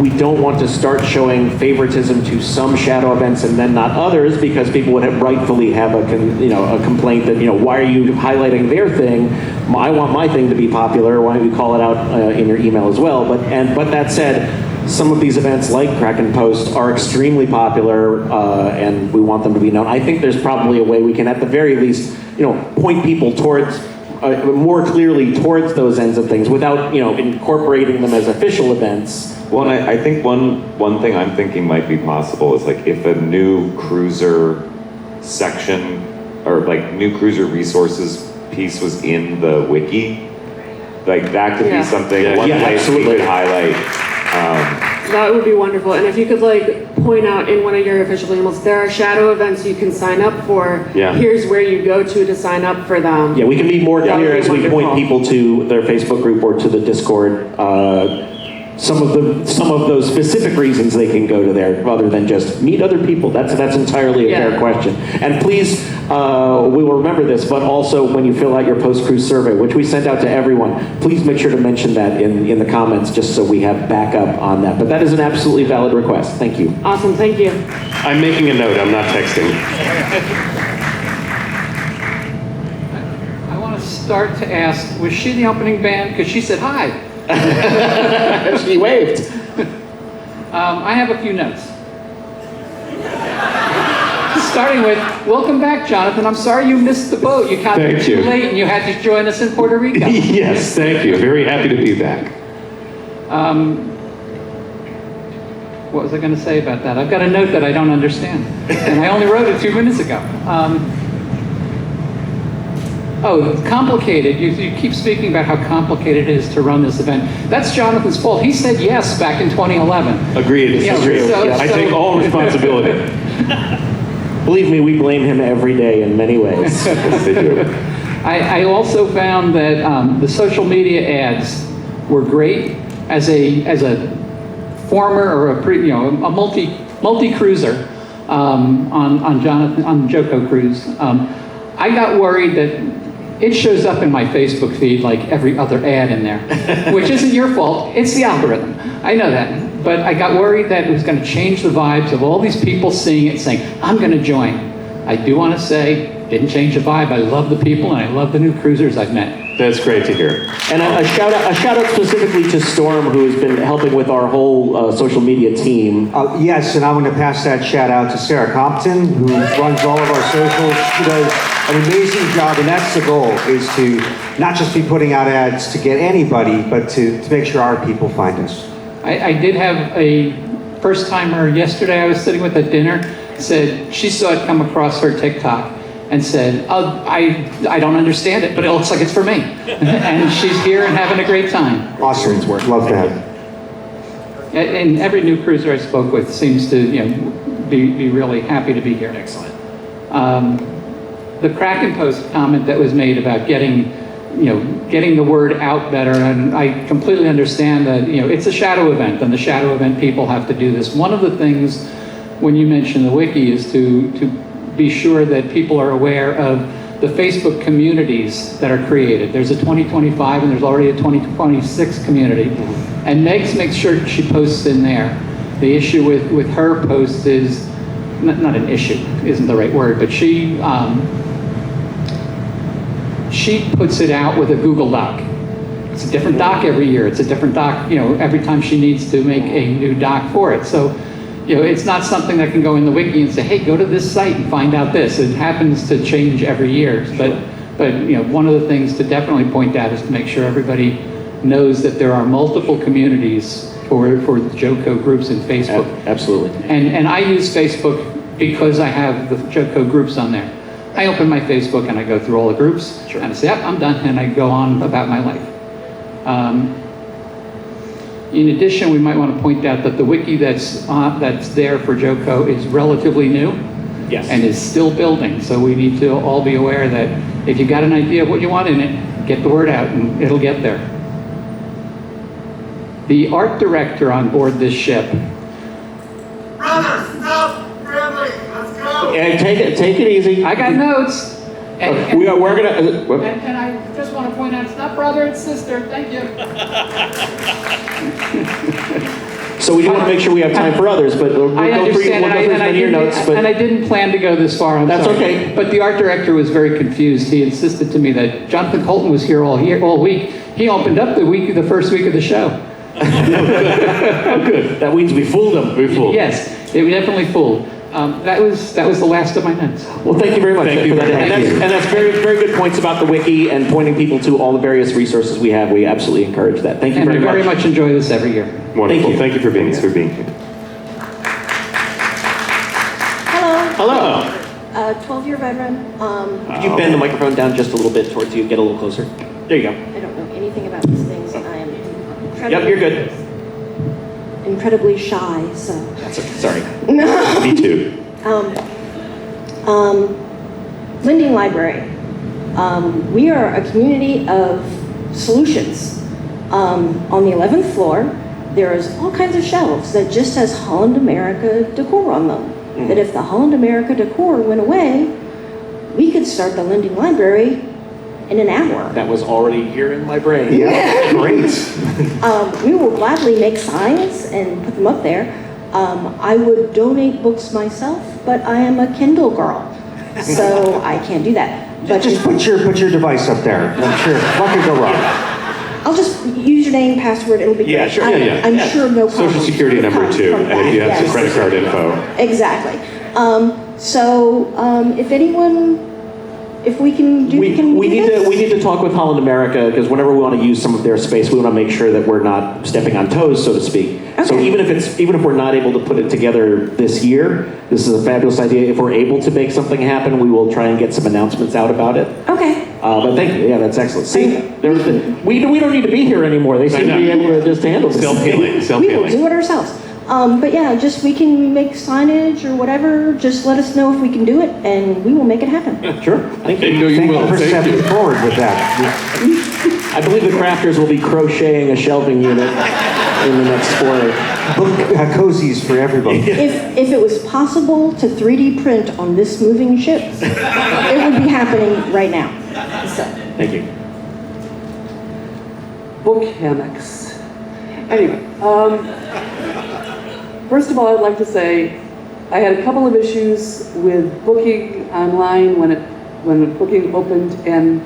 Speaker 1: we don't want to start showing favoritism to some shadow events and then not others, because people would rightfully have a complaint that, why are you highlighting their thing? I want my thing to be popular. Why don't you call it out in your email as well? But that said, some of these events like Kraken Post are extremely popular, and we want them to be known. I think there's probably a way we can, at the very least, point people towards more clearly towards those ends of things without, incorporating them as official events.
Speaker 7: Well, and I think one thing I'm thinking might be possible is like if a new cruiser section or like new cruiser resources piece was in the wiki, like that could be something, one place we could highlight.
Speaker 16: That would be wonderful. And if you could like point out in one of your official emails, there are shadow events you can sign up for.
Speaker 1: Yeah.
Speaker 16: Here's where you go to sign up for them.
Speaker 1: Yeah, we can be more clear as we point
Speaker 16: wonderful.
Speaker 1: people to their Facebook group or to the Discord. Some of those specific reasons they can go to there, rather than just meet other people. That's entirely a fair question. And please, we will remember this, but also when you fill out your post-cruise survey, which we sent out to everyone, please make sure to mention that in the comments, just so we have backup on that. But that is an absolutely valid request. Thank you.
Speaker 16: Awesome, thank you.
Speaker 3: I'm making a note, I'm not texting.
Speaker 17: I want to start to ask, was she the opening band? Because she said hi.
Speaker 1: She waved.
Speaker 17: I have a few notes. Starting with, welcome back, Jonathan. I'm sorry you missed the boat. You got there too late and you had to join us in Puerto Rico.
Speaker 15: Yes, thank you. Very happy to be back.
Speaker 17: What was I going to say about that? I've got a note that I don't understand. And I only wrote it 2 minutes ago. Complicated. You keep speaking about how complicated it is to run this event. That's Jonathan's fault. He said yes back in 2011.
Speaker 15: Agreed. I take all responsibility.
Speaker 1: Believe me, we blame him every day in many ways.
Speaker 15: Yes, they do.
Speaker 17: I also found that the social media ads were great as a former or a multi-cruiser on JoCo Cruise. I got worried that it shows up in my Facebook feed like every other ad in there, which isn't your fault. It's the algorithm. I know that. But I got worried that it was going to change the vibes of all these people seeing it saying, I'm going to join. I do want to say, didn't change the vibe. I love the people and I love the new cruisers I've met.
Speaker 15: That's great to hear.
Speaker 1: And a shout out specifically to Storm, who has been helping with our whole social media team.
Speaker 2: Yes, and I want to pass that shout out to Sarah Compton, who runs all of our socials. She does an amazing job, and that's the goal, is to not just be putting out ads to get anybody, but to make sure our people find us.
Speaker 17: I did have a first timer yesterday. I was sitting with at dinner, said she saw it come across her TikTok and said, I don't understand it, but it looks like it's for me. And she's here and having a great time.
Speaker 2: Awesome. Love that.
Speaker 17: And every new cruiser I spoke with seems to be really happy to be here.
Speaker 1: Excellent.
Speaker 17: The Kraken Post comment that was made about getting the word out better, and I completely understand that it's a shadow event, and the shadow event people have to do this. One of the things when you mention the wiki is to be sure that people are aware of the Facebook communities that are created. There's a 2025 and there's already a 2026 community. And Megs makes sure she posts in there. The issue with her post is, not an issue, isn't the right word, but she puts it out with a Google Doc. It's a different doc every year. It's a different doc, every time she needs to make a new doc for it. So, it's not something that can go in the wiki and say, hey, go to this site and find out this. It happens to change every year. But one of the things to definitely point out is to make sure everybody knows that there are multiple communities for the JoCo groups in Facebook.
Speaker 1: Absolutely.
Speaker 17: And I use Facebook because I have the JoCo groups on there. I open my Facebook and I go through all the groups, and I say, yep, I'm done, and I go on about my life. In addition, we might want to point out that the wiki that's there for JoCo is relatively new, and is still building. So we need to all be aware that if you got an idea of what you want in it, get the word out and it'll get there. The art director on board this ship.
Speaker 4: Brothers, stop, family, let's go.
Speaker 1: Yeah, take it easy.
Speaker 17: I got notes. And
Speaker 1: we're gonna.
Speaker 17: And I just want to point out, it's not brother and sister. Thank you.
Speaker 1: So we do want to make sure we have time for others, but we'll
Speaker 17: I
Speaker 1: go through
Speaker 17: understand,
Speaker 1: as many of your notes. But
Speaker 17: and I didn't plan to go this far.
Speaker 1: That's
Speaker 17: sorry.
Speaker 1: okay.
Speaker 17: But the art director was very confused. He insisted to me that Jonathan Colton was here all week. He opened up the first week of the show.
Speaker 1: Oh, good. That means we fooled him. We fooled.
Speaker 17: Yes, it definitely fooled. That was the last of my notes.
Speaker 1: Well, thank you very much.
Speaker 15: Thank you very much.
Speaker 1: And that's very, very good points about the wiki and pointing people to all the various resources we have. We absolutely encourage that. Thank you
Speaker 17: And
Speaker 1: very
Speaker 17: we
Speaker 1: much.
Speaker 17: very much enjoy this every year.
Speaker 3: Wonderful. Thank you for being here.
Speaker 8: Hello.
Speaker 1: Hello.
Speaker 8: 12-year veteran.
Speaker 1: Could you bend the microphone down just a little bit towards you? Get a little closer. There you go.
Speaker 8: I don't know anything about these things. I am incredibly,
Speaker 1: Yep, you're good.
Speaker 8: incredibly shy, so.
Speaker 1: That's okay. Sorry.
Speaker 8: No.
Speaker 1: Me too.
Speaker 8: Lending Library. We are a community of solutions. On the 11th floor, there is all kinds of shelves that just has Holland America decor on them. That if the Holland America decor went away, we could start the Lending Library in an hour.
Speaker 1: That was already here in my brain.
Speaker 8: Yeah.
Speaker 1: Great.
Speaker 8: We will gladly make signs and put them up there. I would donate books myself, but I am a Kindle girl, so I can't do that. But
Speaker 2: Just put your device up there. I'm sure. What could go wrong?
Speaker 8: I'll just username, passward, it'll be
Speaker 3: Yeah,
Speaker 8: great.
Speaker 3: sure.
Speaker 8: I'm sure no problem.
Speaker 3: Social security
Speaker 8: will
Speaker 3: number
Speaker 8: come
Speaker 3: too,
Speaker 8: from
Speaker 3: and if you have
Speaker 8: that.
Speaker 3: some credit card info.
Speaker 8: Exactly. If anyone, if we can do,
Speaker 1: We need
Speaker 8: this?
Speaker 1: to talk with Holland America because whenever we want to use some of their space, we want to make sure that we're not stepping on toes, so to speak. So even if we're not able to put it together this year, this is a fabulous idea. If we're able to make something happen, we will try and get some announcements out about it.
Speaker 8: Okay.
Speaker 1: But thank you. Yeah, that's excellent. See, we don't need to be here anymore. They seem to be able to just handle this.
Speaker 8: We will do it ourselves. But yeah, just we can make signage or whatever. Just let us know if we can do it, and we will make it happen.
Speaker 1: Sure. Thank you.
Speaker 2: Thank you for stepping forward with that.
Speaker 1: I believe the crafters will be crocheting a shelving unit in the next foyer.
Speaker 2: Book cozies for everybody.
Speaker 8: If it was possible to 3D print on this moving ship, it would be happening right now. So.
Speaker 1: Thank you.
Speaker 18: Book hammocks. Anyway, first of all, I'd like to say I had a couple of issues with booking online when booking opened, and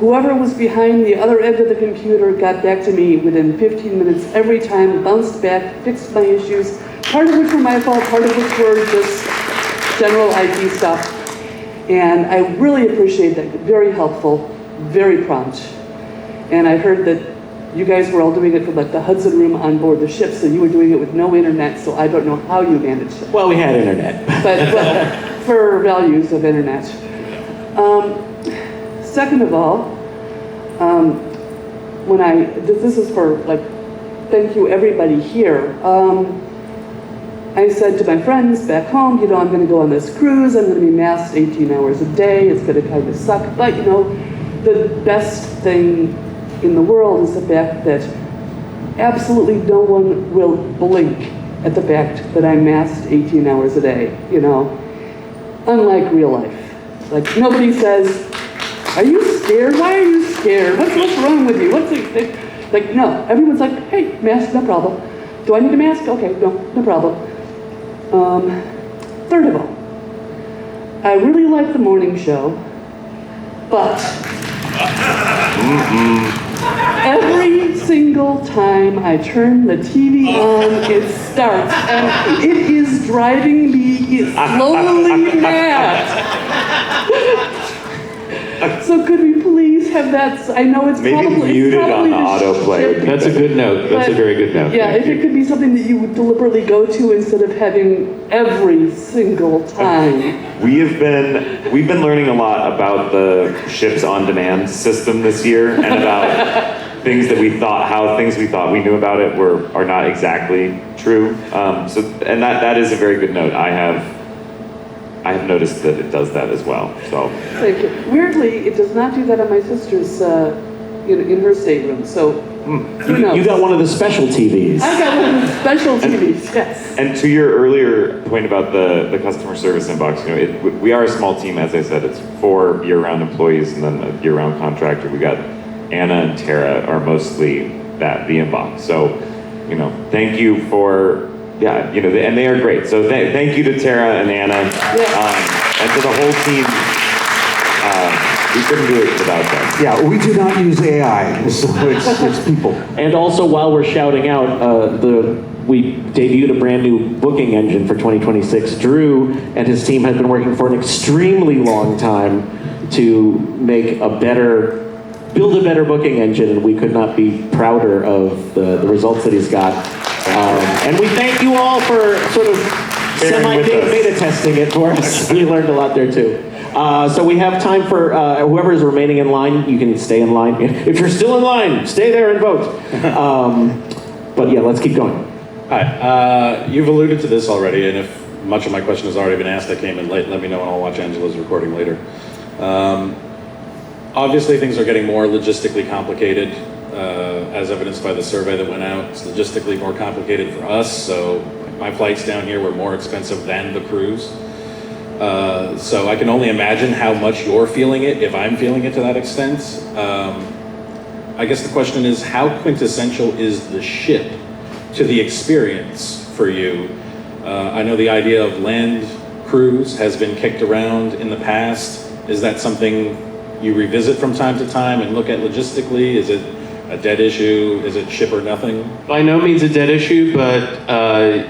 Speaker 18: whoever was behind the other end of the computer got back to me within 15 minutes every time, bounced back, fixed my issues, part of which were my fault, part of which were just general IT stuff. And I really appreciate that. Very helpful, very prompt. And I heard that you guys were all doing it from like the Hudson room on board the ship, so you were doing it with no internet, so I don't know how you managed it.
Speaker 1: Well, we had internet.
Speaker 18: But for values of internet. Second of all, this is for like, thank you everybody here. I said to my friends back home, I'm going to go on this cruise, I'm going to be masked 18 hours a day, it's going to kind of suck, but the best thing in the world is the fact that absolutely no one will blink at the fact that I'm masked 18 hours a day, unlike real life. Like nobody says, are you scared? Why are you scared? What's wrong with you? Like, no, everyone's like, hey, mask, no problem. Do I need a mask? Okay, no problem. Third of all, I really like the morning show, but every single time I turn the TV on, it starts, and it is driving me slowly mad. So could we please have that? I know it's
Speaker 7: Maybe
Speaker 18: probably
Speaker 7: muted on the
Speaker 18: ship,
Speaker 7: autoplay.
Speaker 3: That's a good note. That's a very good note.
Speaker 18: Yeah, if it could be something that you would deliberately go to instead of having every single time.
Speaker 7: We've been learning a lot about the ship's on-demand system this year, and about things we thought we knew about it are not exactly true. And that is a very good note. I have noticed that it does that as well. So.
Speaker 18: Thank you. Weirdly, it does not do that on my sister's in her stateroom. So who knows?
Speaker 1: You got one of the special TVs.
Speaker 18: I got one of the special TVs. Yes.
Speaker 7: And to your earlier point about the customer service inbox, we are a small team, as I said. It's 4 year-round employees and then a year-round contractor. We got Anna and Tara are mostly the inbox. So thank you for, and they are great. So thank you to Tara and Anna, and to the whole team. We couldn't do it without them.
Speaker 2: Yeah, we do not use AI, so it's people.
Speaker 1: And also, while we're shouting out, we debuted a brand new booking engine for 2026. Drew and his team have been working for an extremely long time to build a better booking engine, and we could not be prouder of the results that he's got. And we thank you all for sort of beta testing it for us. We learned a lot there too. So we have time for whoever is remaining in line. You can stay in line. If you're still in line, stay there and vote. But yeah, let's keep going.
Speaker 19: Hi. You've alluded to this already, and if much of my question has already been asked, I came in late. Let me know, and I'll watch Angela's recording later. Obviously, things are getting more logistically complicated, as evidenced by the survey that went out. It's logistically more complicated for us, so my flights down here were more expensive than the cruise. So I can only imagine how much you're feeling it, if I'm feeling it to that extent. I guess the question is, how quintessential is the ship to the experience for you? I know the idea of land cruise has been kicked around in the past. Is that something you revisit from time to time and look at logistically? Is it a dead issue? Is it ship or nothing?
Speaker 3: By no means a dead issue, but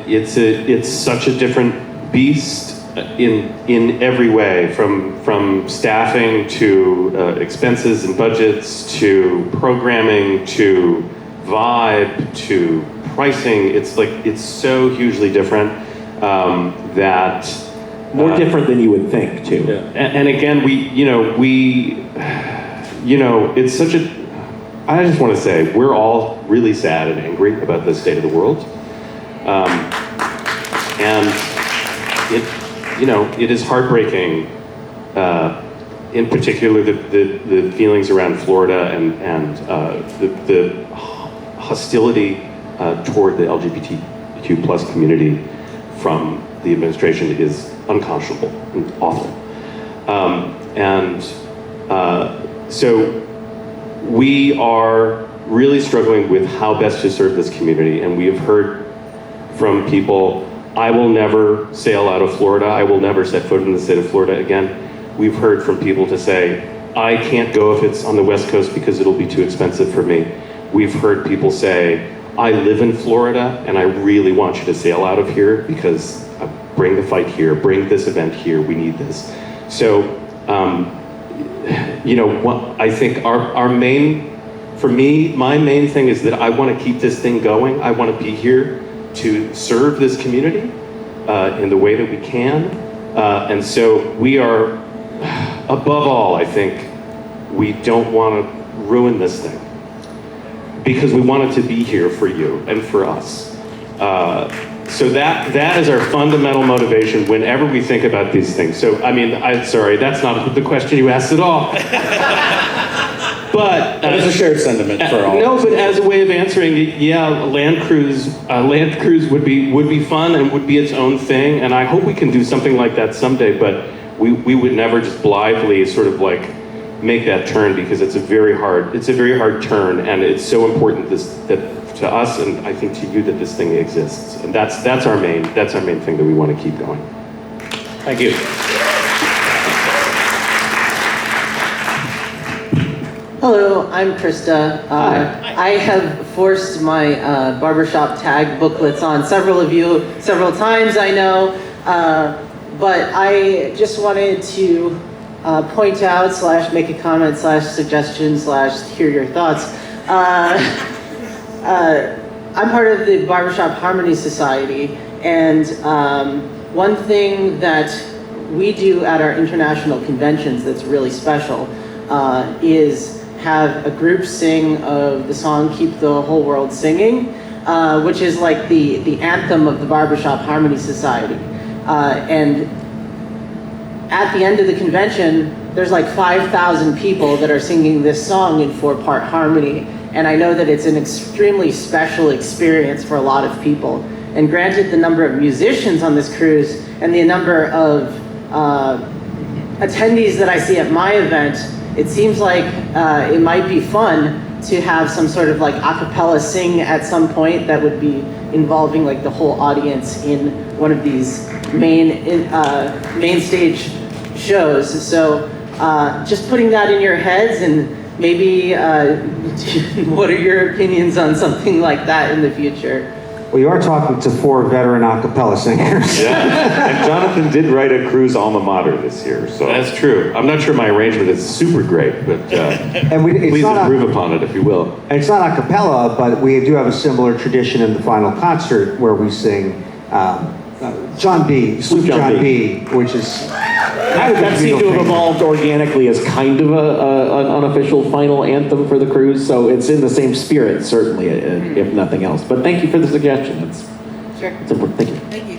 Speaker 3: it's such a different beast in every way, from staffing to expenses and budgets to programming to vibe to pricing. It's so hugely different that
Speaker 1: more different than you would think too.
Speaker 3: Yeah. And again, it's such a. I just want to say we're all really sad and angry about the state of the world, and it is heartbreaking. In particular, the feelings around Florida and the hostility toward the LGBTQ plus community from the administration is unconscionable and awful. So we are really struggling with how best to serve this community, and we have heard from people, I will never sail out of Florida, I will never set foot in the state of Florida again. We've heard from people to say, I can't go if it's on the West Coast because it'll be too expensive for me. We've heard people say, I live in Florida and I really want you to sail out of here because bring the fight here, bring this event here, we need this. So, I think my main thing is that I want to keep this thing going. I want to be here to serve this community in the way that we can. And so we are, above all, I think, we don't want to ruin this thing because we want it to be here for you and for us. So that is our fundamental motivation whenever we think about these things. So, I'm sorry, that's not the question you asked at all. But
Speaker 19: it's a shared sentiment for all.
Speaker 3: No, but as a way of answering it, yeah, land cruise would be fun and would be its own thing, and I hope we can do something like that someday. But we would never just blithely sort of like make that turn because it's a very hard turn, and it's so important that to us and I think to you that this thing exists, and that's our main thing that we want to keep going.
Speaker 19: Thank you.
Speaker 20: Hello, I'm Krista. I have forced my barbershop tag booklets on several of you several times, I know, but I just wanted to point out / make a comment / suggestion / hear your thoughts. I'm part of the Barbershop Harmony Society, and one thing that we do at our international conventions that's really special is have a group sing of the song Keep the Whole World Singing, which is like the anthem of the Barbershop Harmony Society. And at the end of the convention, there's like 5,000 people that are singing this song in 4-part harmony. And I know that it's an extremely special experience for a lot of people. And granted the number of musicians on this cruise and the number of attendees that I see at my event, it seems like it might be fun, to have some sort of like a cappella sing at some point that would be involving like the whole audience in one of these main stage shows. So just putting that in your heads, and maybe what are your opinions on something like that in the future?
Speaker 2: Well, you are talking to 4 veteran a cappella singers.
Speaker 7: Yeah, and Jonathan did write a cruise alma mater this year, so.
Speaker 3: That's true. I'm not sure my arrangement is super great, but
Speaker 2: And it's
Speaker 3: please
Speaker 2: not
Speaker 3: improve upon it if you will.
Speaker 2: And it's not a cappella, but we do have a similar tradition in the final concert where we sing John B, Sloop John B, which is...
Speaker 1: That seemed to have evolved organically as kind of an unofficial final anthem for the cruise, so it's in the same spirit, certainly, if nothing else. But thank you for the suggestion. It's important. Thank you.
Speaker 21: Thank you.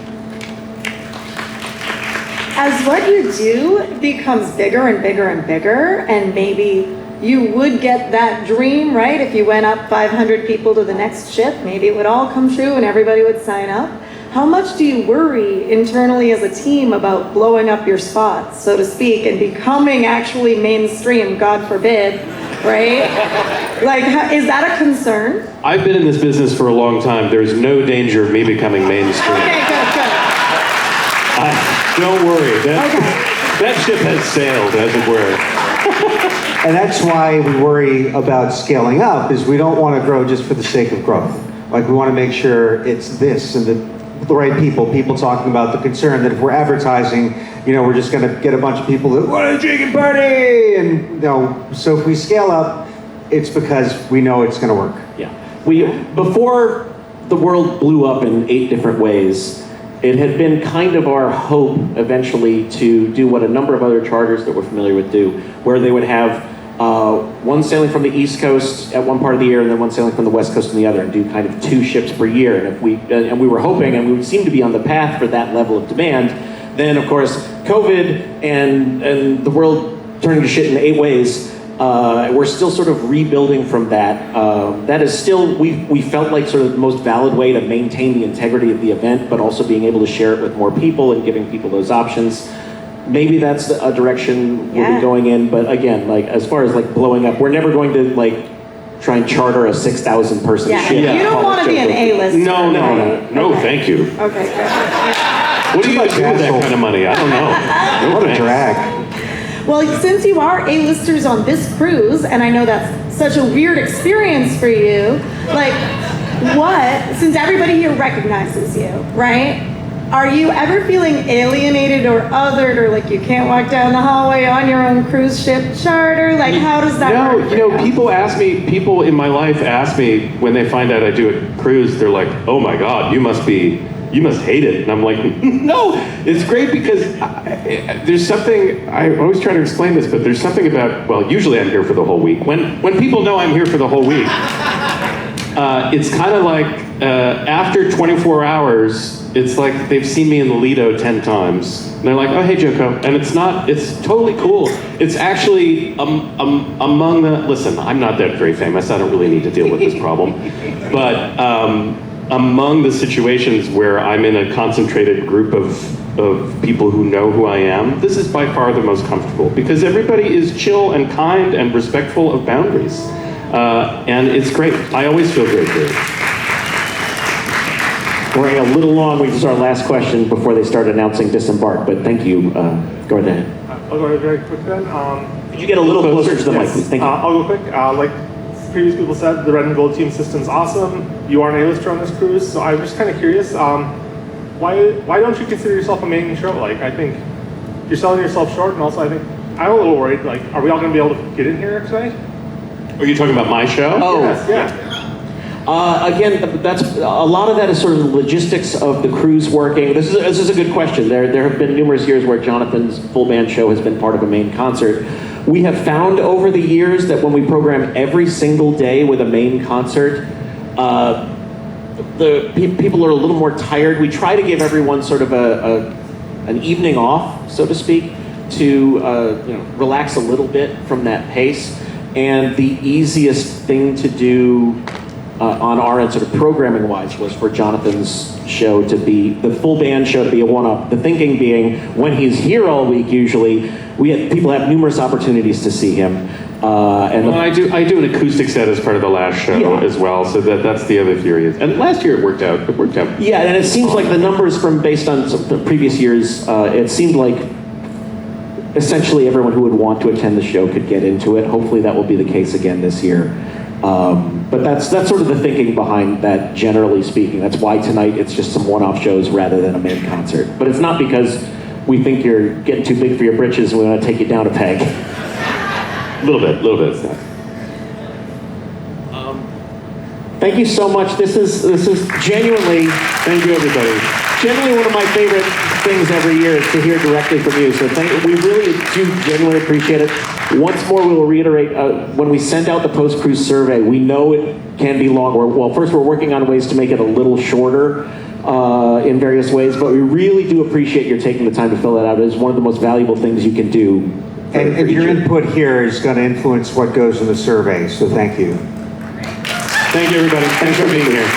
Speaker 21: As what you do becomes bigger and bigger and bigger, and maybe you would get that dream, right? If you went up 500 people to the next ship, maybe it would all come true and everybody would sign up. How much do you worry internally as a team about blowing up your spots, so to speak, and becoming actually mainstream, God forbid, right? Like, is that a concern?
Speaker 3: I've been in this business for a long time. There's no danger of me becoming mainstream.
Speaker 21: Okay, good.
Speaker 3: Don't worry. That ship has sailed, as it were.
Speaker 2: And that's why we worry about scaling up, is we don't want to grow just for the sake of growth. Like, we want to make sure it's this and the right people talking about the concern that if we're advertising, we're just going to get a bunch of people that want a drinking party, and so if we scale up, it's because we know it's going to work.
Speaker 1: Yeah, before the world blew up in 8 different ways, it had been kind of our hope eventually to do what a number of other charters that we're familiar with do, where they would have one sailing from the East Coast at one part of the year and then one sailing from the West Coast on the other, and do kind of 2 ships per year. And if we were hoping, and we seemed to be on the path for that level of demand, then of course COVID and the world turning to shit in 8 ways, we're still sort of rebuilding from that. That is still, we felt like sort of the most valid way to maintain the integrity of the event, but also being able to share it with more people and giving people those options. Maybe that's a direction we'll be going in, but again, like as far as like blowing up, we're never going to like try and charter a 6,000 person ship.
Speaker 21: You don't want to be an A-lister.
Speaker 3: No, thank you.
Speaker 21: Okay, good.
Speaker 3: What do you do with that kind of money? I don't know.
Speaker 2: What a drag.
Speaker 21: Well, since you are A-listers on this cruise, and I know that's such a weird experience for you, like since everybody here recognizes you, right? Are you ever feeling alienated or othered, or like you can't walk down the hallway on your own cruise ship charter? Like, how does that work?
Speaker 3: No, people in my life ask me when they find out I do a cruise, they're like, oh my God, you must hate it. And I'm like, no, it's great because there's something, I always try to explain this, but there's something about, well, usually I'm here for the whole week. When people know I'm here for the whole week, it's kind of like after 24 hours, it's like they've seen me in the Lido 10 times. And they're like, oh, hey, JoCo. And it's totally cool. It's actually among listen, I'm not that very famous. I don't really need to deal with this problem. But among the situations where I'm in a concentrated group of people who know who I am, this is by far the most comfortable because everybody is chill and kind and respectful of boundaries. And it's great. I always feel great here.
Speaker 1: We're running a little long. This is our last question before they start announcing disembark, but thank you. Go ahead.
Speaker 22: I'll go very quick then.
Speaker 1: Could you get a little closer to the mic, please? Thank you.
Speaker 22: I'll go quick. Like previous people said, the red and gold team system's awesome. You are an A-lister on this cruise, so I'm just kind of curious. Why don't you consider yourself a main show? Like, I think you're selling yourself short, and also I think I'm a little worried. Like, are we all going to be able to get in here tonight?
Speaker 3: Are you talking about my show?
Speaker 1: Oh,
Speaker 22: yes, yeah.
Speaker 1: Again, that's a lot of that is sort of the logistics of the cruise working. This is a good question. There have been numerous years where Jonathan's full band show has been part of a main concert. We have found over the years that when we program every single day with a main concert, the people are a little more tired. We try to give everyone sort of an evening off, so to speak, to relax a little bit from that pace. And the easiest thing to do on our end, sort of programming wise, was for Jonathan's show to be, the full band show to be a one-up. The thinking being, when he's here all week usually, people have numerous opportunities to see him.
Speaker 3: Well, I do an acoustic set as part of the last show as well, so that's the other theory. And last year it worked out.
Speaker 1: Yeah, and it seems like the numbers from based on some the previous years, it seemed like essentially everyone who would want to attend the show could get into it. Hopefully that will be the case again this year. But that's sort of the thinking behind that, generally speaking. That's why tonight it's just some one-off shows rather than a main concert. But it's not because we think you're getting too big for your britches and we want to take you down a peg.
Speaker 3: A little bit.
Speaker 1: Thank you so much. This is genuinely,
Speaker 3: thank you everybody.
Speaker 1: Genuinely one of my favorite things every year is to hear directly from you. So we really do genuinely appreciate it. Once more, we will reiterate, when we send out the post-cruise survey, we know it can be long. First we're working on ways to make it a little shorter in various ways, but we really do appreciate your taking the time to fill that out. It is one of the most valuable things you can do.
Speaker 2: And your input here is going to influence what goes in the survey, so thank you.
Speaker 3: Thank you, everybody. Thanks for being here.